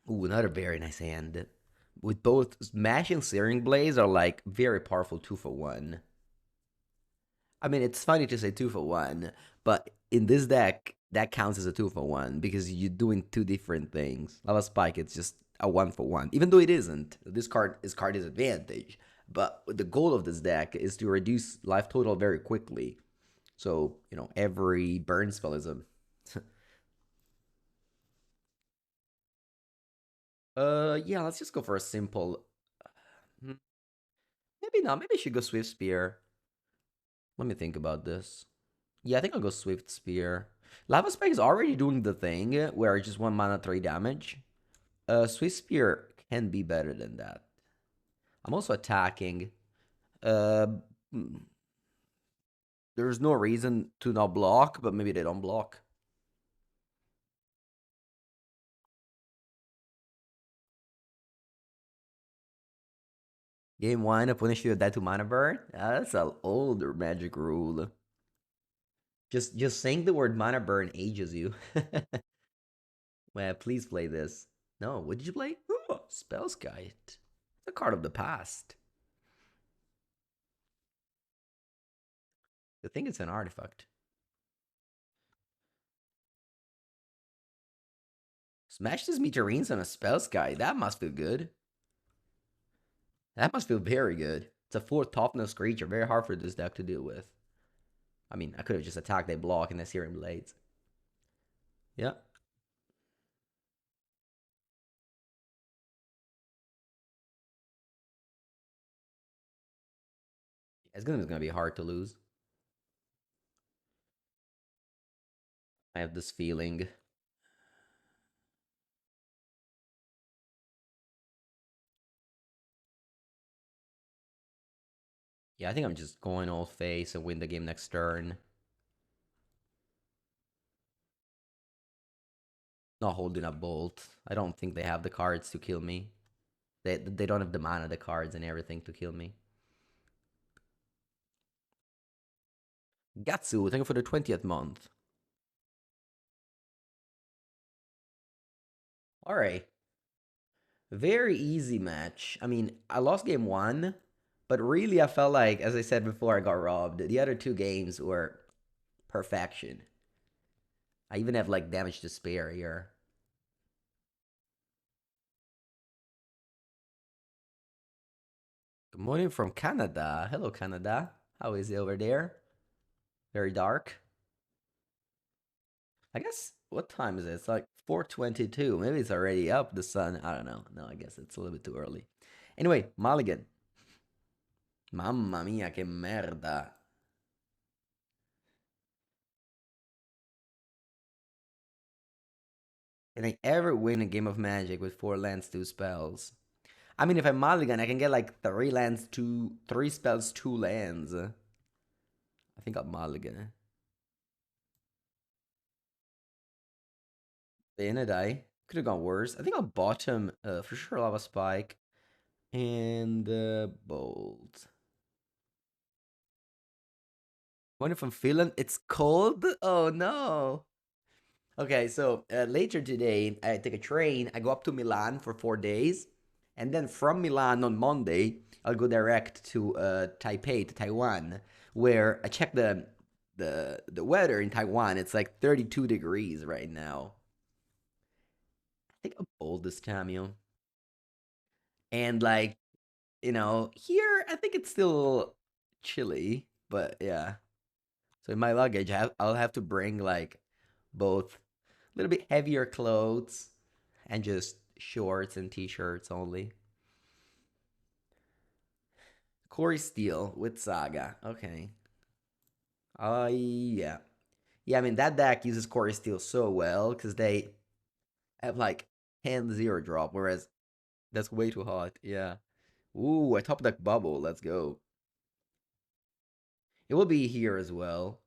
Ooh, another very nice hand. With both Smash and Searing Blaze are like very powerful 2-for-1. I mean, it's funny to say 2-for-1, but in this deck, that counts as a 2-for-1 because you're doing two different things. Lava Spike, it's just a 1-for-1, even though it isn't. This card is card disadvantage, but the goal of this deck is to reduce life total very quickly. So, every burn spell is a. Yeah, let's just go for a simple. Hmm, maybe not. Maybe I should go Swift Spear. Let me think about this. Yeah, I think I'll go Swift Spear. Lava Spike is already doing the thing where it's just 1 mana, 3 damage. Swift Spear can be better than that. I'm also attacking. Uh, mm, there's no reason to not block, but maybe they don't block. Game 1, I punish you with that 2 mana burn. That's an older magic rule. Just saying the word mana burn ages you. Well, please play this. No, what did you play? Oh, Spellskite. It's a card of the past. I think it's an artifact. Smash this Meteorines on a Spellskite. That must feel good. That must feel very good. It's a 4 toughness creature. Very hard for this deck to deal with. I mean, I could have just attacked a block and the Searing Blades. Yeah. It's gonna be hard to lose. I have this feeling. Yeah, I think I'm just going all face and win the game next turn. Not holding a bolt. I don't think they have the cards to kill me. They don't have the mana, the cards, and everything to kill me. Gatsu, thank you for the 20th month. Alright. Very easy match. I mean, I lost game 1, but really I felt like, as I said before, I got robbed. The other 2 games were perfection. I even have like damage to spare here. Good morning from Canada. Hello, Canada. How is it over there? Very dark. I guess, what time is it? It's like 4:22. Maybe it's already up, the sun. I don't know. No, I guess it's a little bit too early. Anyway, Mulligan. Mamma mia, che merda. Can I ever win a game of Magic with 4 lands, 2 spells? I mean, if I mulligan, I can get like 3 lands, 3 spells, 2 lands. I think I'll mulligan. Die. Could have gone worse. I think I'll bottom for sure Lava Spike and Bolt. One from Finland. It's cold? Oh no. Okay, so later today, I take a train. I go up to Milan for 4 days. And then from Milan on Monday, I'll go direct to Taipei, to Taiwan, where I check the weather in Taiwan. It's like 32 degrees right now. I think I'll bold this cameo. And like, here I think it's still chilly, but yeah. So in my luggage, I'll have to bring like both a little bit heavier clothes and just shorts and t-shirts only. Cori-steel with Saga. Okay. Yeah. Yeah, I mean that deck uses Cori-steel so well because they have like 10-0 drop, whereas that's way too hot. Yeah. Ooh, a top deck bubble. Let's go. It will be here as well,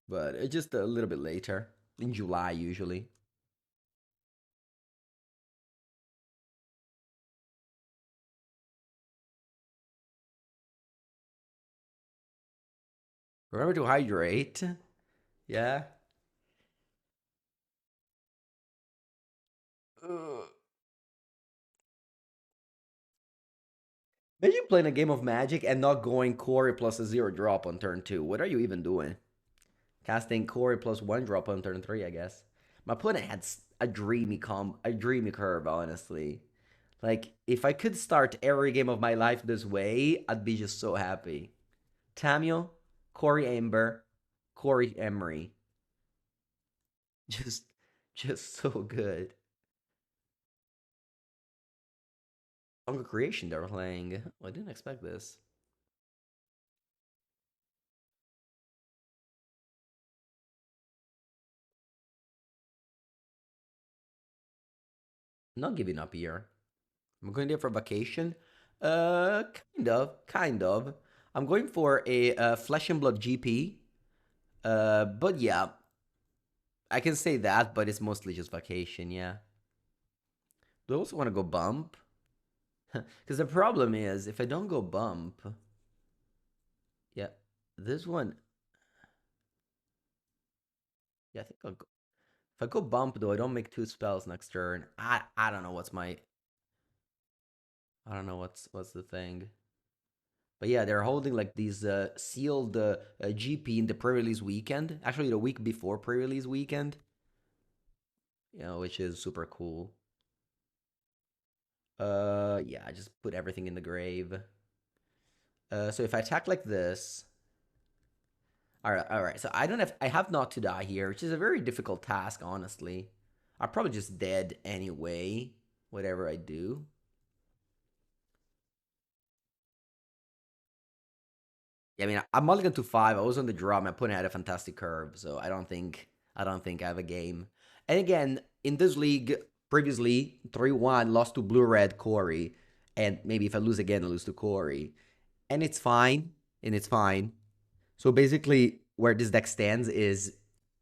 but it's just a little bit later. In July usually. Remember to hydrate. Yeah. Ugh. Imagine playing a game of Magic and not going Cori plus a 0 drop on turn 2. What are you even doing? Casting Cori plus 1 drop on turn 3, I guess. My opponent had a dreamy curve, honestly. Like, if I could start every game of my life this way, I'd be just so happy. Tamio, Corey Amber, Corey Emery. Just, just so good. Hunger Creation they're playing. Oh, I didn't expect this. I'm not giving up here. I'm going there for vacation. Kind of. I'm going for a Flesh and Blood GP. But yeah, I can say that, but it's mostly just vacation. Yeah. Do I also want to go bump? Because the problem is, if I don't go bump, yeah, this one, yeah, I think I'll go. If I go bump though, I don't make 2 spells next turn. I don't know I don't know what's the thing. But yeah, they're holding like these sealed GP in the pre-release weekend. Actually, the week before pre-release weekend. Which is super cool. Yeah, I just put everything in the grave. So if I attack like this, all right. So I have not to die here, which is a very difficult task, honestly. I'm probably just dead anyway, whatever I do. Yeah, I mean, I'm mulligan to 5. I was on the draw. My opponent had a fantastic curve, so I don't think I have a game. And again, in this league, previously 3-1, lost to blue red Corey, and maybe if I lose again, I lose to Corey, and it's fine, So basically, where this deck stands is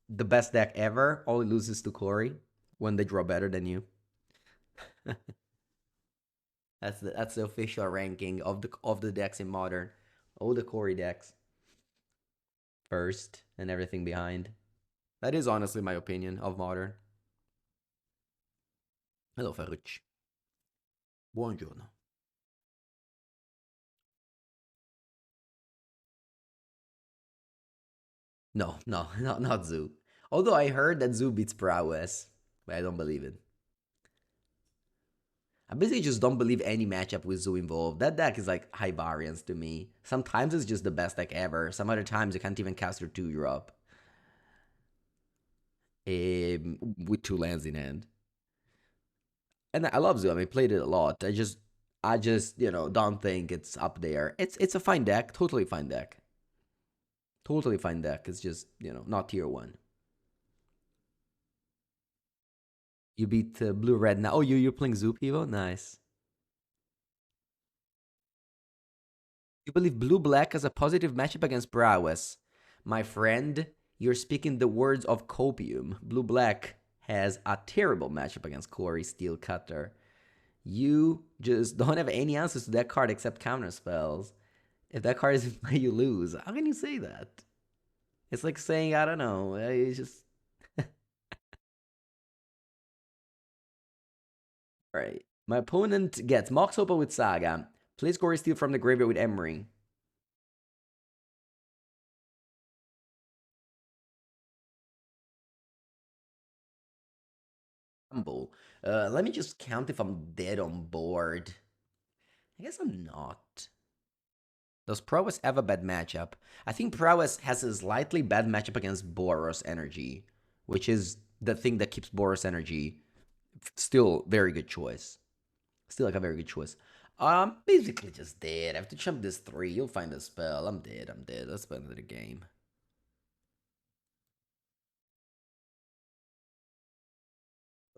the best deck ever. Only loses to Corey when they draw better than you. That's the official ranking of the decks in Modern. All the Corey decks first and everything behind. That is honestly my opinion of Modern. Hello, Ferrucci. Buongiorno. No, no, not Zoo. Although I heard that Zoo beats Prowess, but I don't believe it. I basically just don't believe any matchup with Zoo involved. That deck is like high variance to me. Sometimes it's just the best deck ever. Some other times you can't even cast your 2-drop. With 2 lands in hand. And I love Zoo. I mean, played it a lot. I just don't think it's up there. It's a fine deck, totally fine deck, totally fine deck. It's just not tier one. You beat blue red now. Oh, you're playing Zoo Evo? Nice. You believe blue black has a positive matchup against Prowess. My friend, you're speaking the words of copium. Blue black has a terrible matchup against Cori-Steel Cutter. You just don't have any answers to that card except counter spells. If that card is in play, you lose. How can you say that? It's like saying, I don't know. It's just. Right. My opponent gets Mox Opal with Saga. Plays Gory Steel from the graveyard with Emery. Humble. Let me just count if I'm dead on board. I guess I'm not. Does Prowess have a bad matchup? I think Prowess has a slightly bad matchup against Boros Energy, which is the thing that keeps Boros Energy still very good choice. Still like a very good choice. Basically just dead. I have to jump this 3. You'll find the spell. I'm dead. I'm dead. Let's play another game.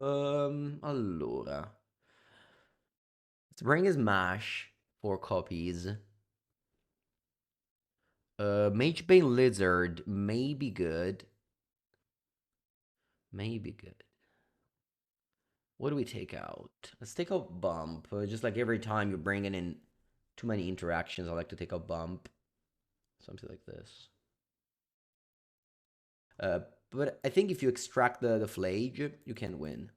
Allora. Let's bring his mash. 4 copies. Magebane Lizard may be good. Maybe good. What do we take out? Let's take out Bump. Just like every time you're bringing in too many interactions, I like to take out Bump. Something like this. Uh, but I think if you extract the Flage, you can win.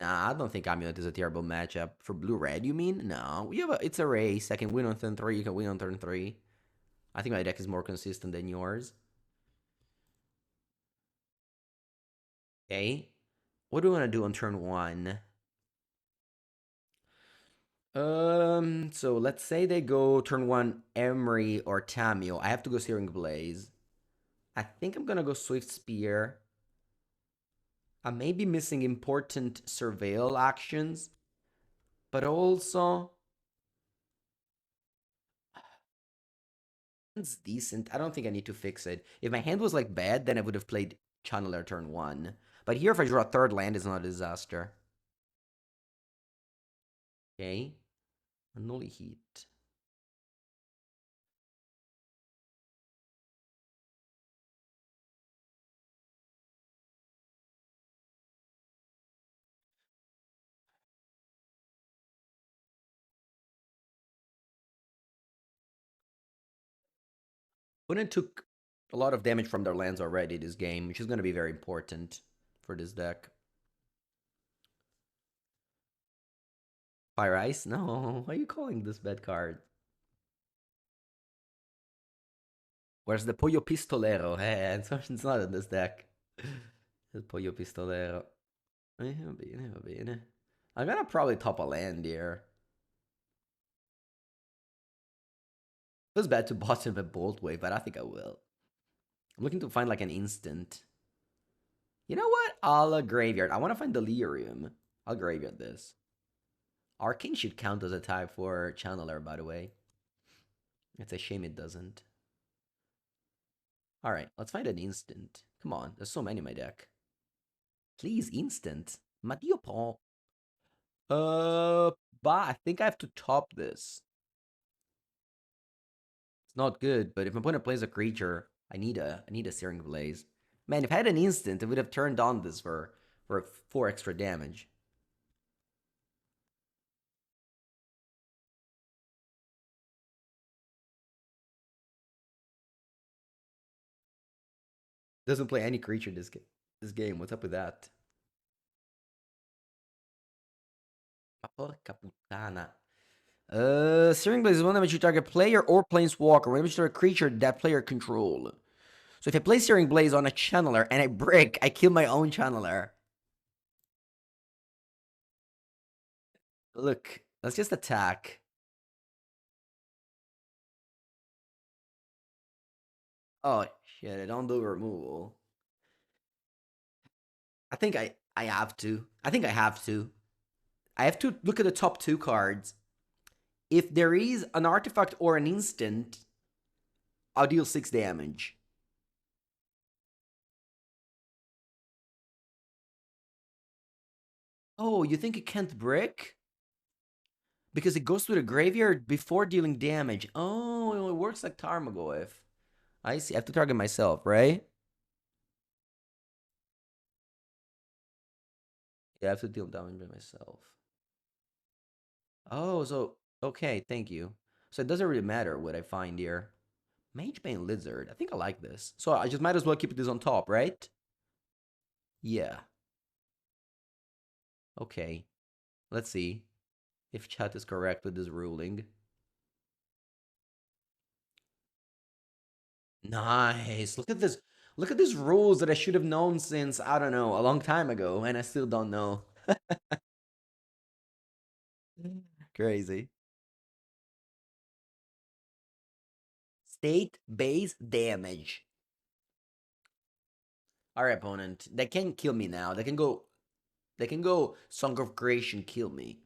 Nah, I don't think Amulet is a terrible matchup. For blue-red, you mean? No, it's a race. I can win on turn 3, you can win on turn 3. I think my deck is more consistent than yours. Okay. What do we want to do on turn 1? So let's say they go turn 1 Emery or Tamio. I have to go Searing Blaze. I think I'm gonna go Swift Spear. I may be missing important Surveil actions, but also it's decent. I don't think I need to fix it. If my hand was like bad, then I would have played Channeler turn 1. But here, if I draw a third land, it's not a disaster. Okay. Annuli Heat. Opponent took a lot of damage from their lands already this game, which is going to be very important for this deck. Fire Ice? No. Why are you calling this bad card? Where's the Pollo Pistolero? Hey, it's not in this deck. Il Pollo Pistolero. Va bene, va bene. I'm gonna probably top a land here. Feels bad to boss him a Bolt Wave, but I think I will. I'm looking to find like an instant. You know what? I'll graveyard. I want to find Delirium. I'll graveyard this. Arcane should count as a type for Channeler, by the way. It's a shame it doesn't. Alright, let's find an instant. Come on, there's so many in my deck. Please, instant. Ma Dio Paul. But I think I have to top this. It's not good, but if my opponent plays a creature, I need a Searing Blaze. Man, if I had an instant, I would have turned on this for 4 extra damage. Doesn't play any creature this game. What's up with that? Ma porca puttana. Searing Blaze is one damage you target player or planeswalker. When you target creature that player control. So if I play Searing Blaze on a channeler and I brick, I kill my own channeler. Look, let's just attack. Oh shit, I don't do removal. I have to. I think I have to. I have to look at the top two cards. If there is an artifact or an instant, I'll deal 6 damage. Oh, you think it can't brick? Because it goes to the graveyard before dealing damage. Oh, it works like Tarmogoyf. I see. I have to target myself, right? Yeah, I have to deal damage by myself. Oh, so okay, thank you. So it doesn't really matter what I find here. Magebane Lizard. I think I like this. So I just might as well keep this on top, right? Yeah. Okay. Let's see if chat is correct with this ruling. Nice. Look at this. Look at these rules that I should have known since, I don't know, a long time ago, and I still don't know. Crazy. State base damage. Our opponent. They can kill me now. They can go Song of Creation kill me.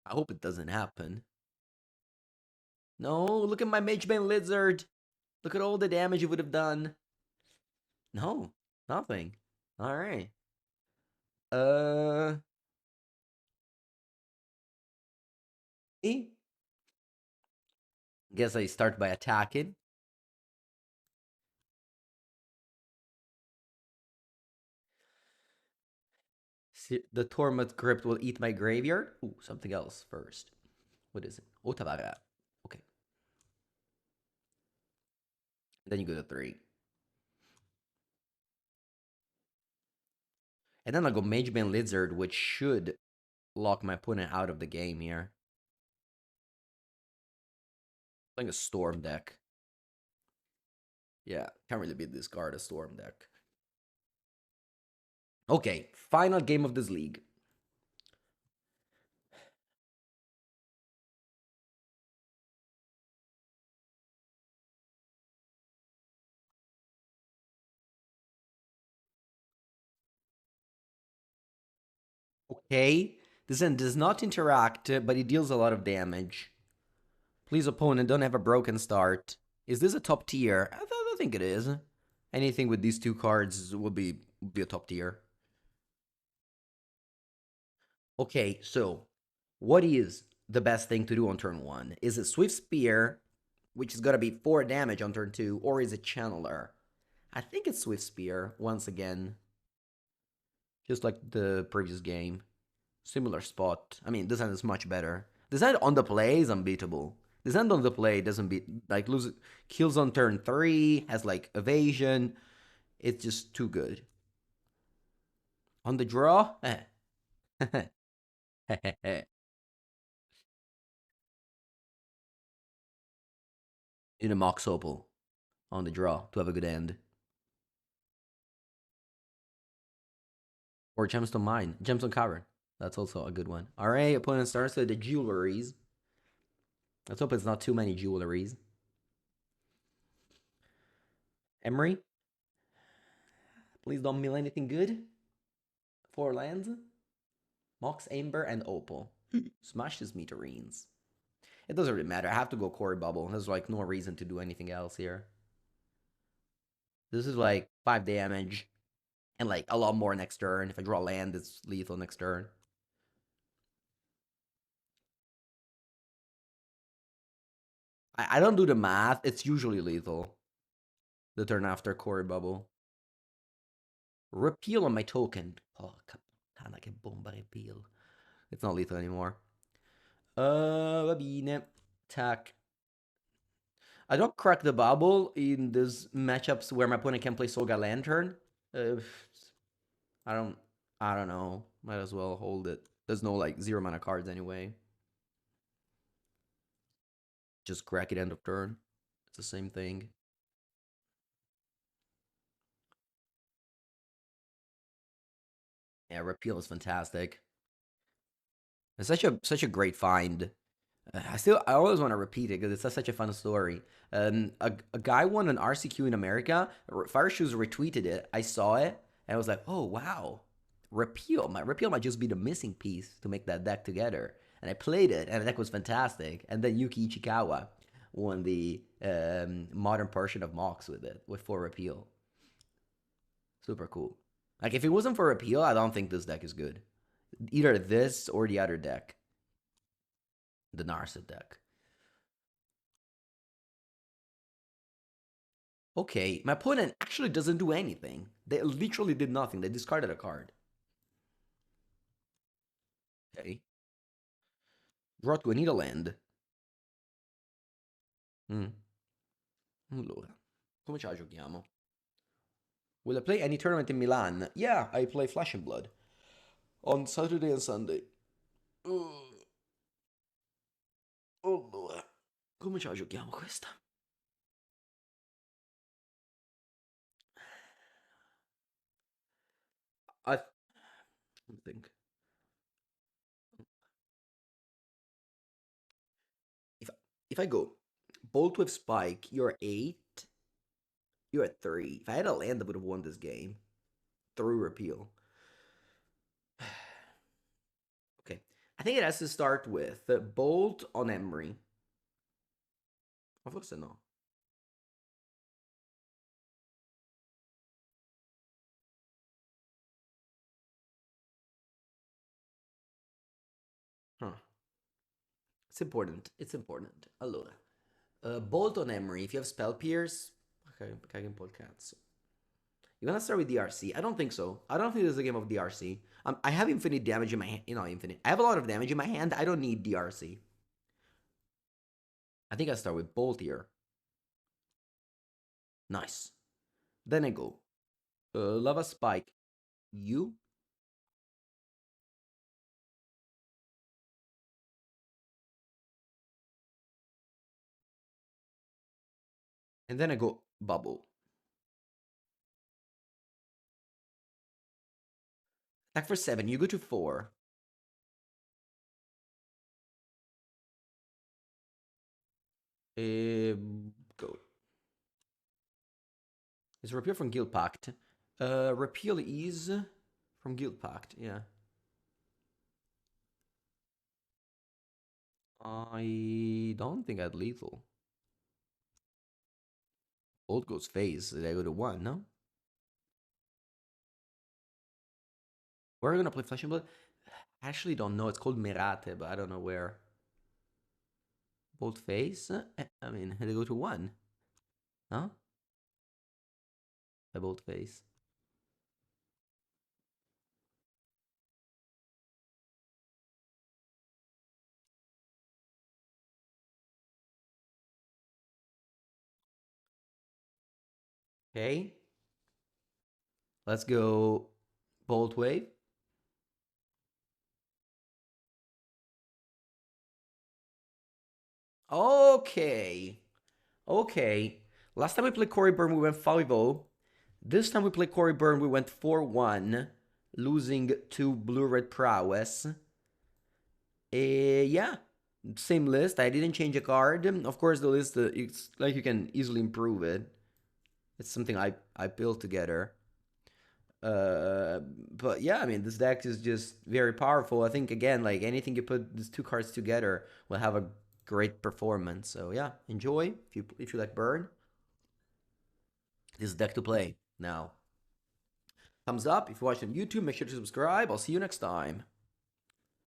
I hope it doesn't happen. No, look at my Magebane Lizard. Look at all the damage it would have done. No, nothing. Alright. Uh Guess I start by attacking. The Tormut Crypt will eat my graveyard. Ooh, something else first. What is it? Otavara. Okay. Then you go to 3. And then I'll go Magebane Lizard, which should lock my opponent out of the game here. Playing a Storm deck. Yeah, can't really beat this card, a Storm deck. Okay, final game of this league. Okay, this end does not interact, but it deals a lot of damage. Please, opponent, don't have a broken start. Is this a top tier? I think it is. Anything with these two cards will be a top tier. Okay, so what is the best thing to do on turn 1? Is it Swift Spear, which is going to be 4 damage on turn 2, or is it Channeler? I think it's Swift Spear, once again. Just like the previous game. Similar spot. I mean, this hand is much better. This hand on the play is unbeatable. This hand on the play doesn't beat, like, lose kills on turn 3, has like evasion. It's just too good. On the draw, in a Mox Opal on the draw to have a good end. Or Gemstone Mine, Gemstone Cavern. That's also a good one. All right, opponent starts with the jewelries. Let's hope it's not too many jewelries. Emery, please don't mill anything good. 4 lands. Mox, Amber, and Opal. Smash his Meteorines. It doesn't really matter. I have to go Core Bubble. There's like no reason to do anything else here. This is like 5 damage. And like a lot more next turn. If I draw land, it's lethal next turn. I don't do the math. It's usually lethal. The turn after Core Bubble. Repeal on my token. Oh, kind of like bomba repeal. It's not lethal anymore. Va bene. Attack. I don't crack the bubble in these matchups where my opponent can play Soga Lantern. Uh, I don't. I don't know. Might as well hold it. There's no like 0 mana cards anyway. Just crack it end of turn. It's the same thing. Yeah, repeal is fantastic. It's such a great find. I always want to repeat it because it's such a fun story. A guy won an RCQ in America. Fire Shoes retweeted it. I saw it and I was like, oh wow, repeal might just be the missing piece to make that deck together. And I played it and the deck was fantastic. And then Yuki Ichikawa won the modern portion of Mox with it with 4 repeal. Super cool. Like if it wasn't for repeal, I don't think this deck is good. Either this or the other deck, the Narset deck. Okay, my opponent actually doesn't do anything. They literally did nothing. They discarded a card. Okay. Draw to a Needleland. Mm. Allora, come ce la giochiamo? Will I play any tournament in Milan? Yeah, I play Flesh and Blood on Saturday and Sunday. Allora, come ce la giochiamo questa? I think if if I go Bolt with Spike, you're 8. You're at 3. If I had a land, I would have won this game through repeal. Okay. I think it has to start with Bolt on Emery. Ma forse no. Huh. It's important. It's important. Allora. Bolt on Emery. If you have Spell Pierce. Okay, I can pull cats. You wanna start with DRC? I don't think so. I don't think this is a game of DRC. I have infinite damage in my hand. You know, infinite. I have a lot of damage in my hand. I don't need DRC. I think I start with Bolt here. Nice. Then I go. Lava Spike. You. And then I go Bubble. Attack for 7. You go to 4. Go. Is repeal from Guild Pact? Repeal is from Guild Pact, yeah. I don't think I had lethal. Bolt goes phase. Did I go to 1, no? We're gonna play Flesh and Blood? I actually don't know. It's called Merate, but I don't know where. Bolt phase? I mean, they go to 1. Huh? I bolt phase. Okay. Let's go Bolt Wave. Okay. Okay. Last time we played Cori-Burn, we went 5-0. This time we played Cori-Burn, we went 4-1, losing to Blue-Red Prowess. Yeah, same list. I didn't change a card. Of course, the list, it's like you can easily improve it. It's something I built together. But yeah, I mean, this deck is just very powerful. I think again, like anything you put these 2 cards together will have a great performance. So yeah, enjoy if you like Burn. This deck to play now. Thumbs up if you watch on YouTube. Make sure to subscribe. I'll see you next time.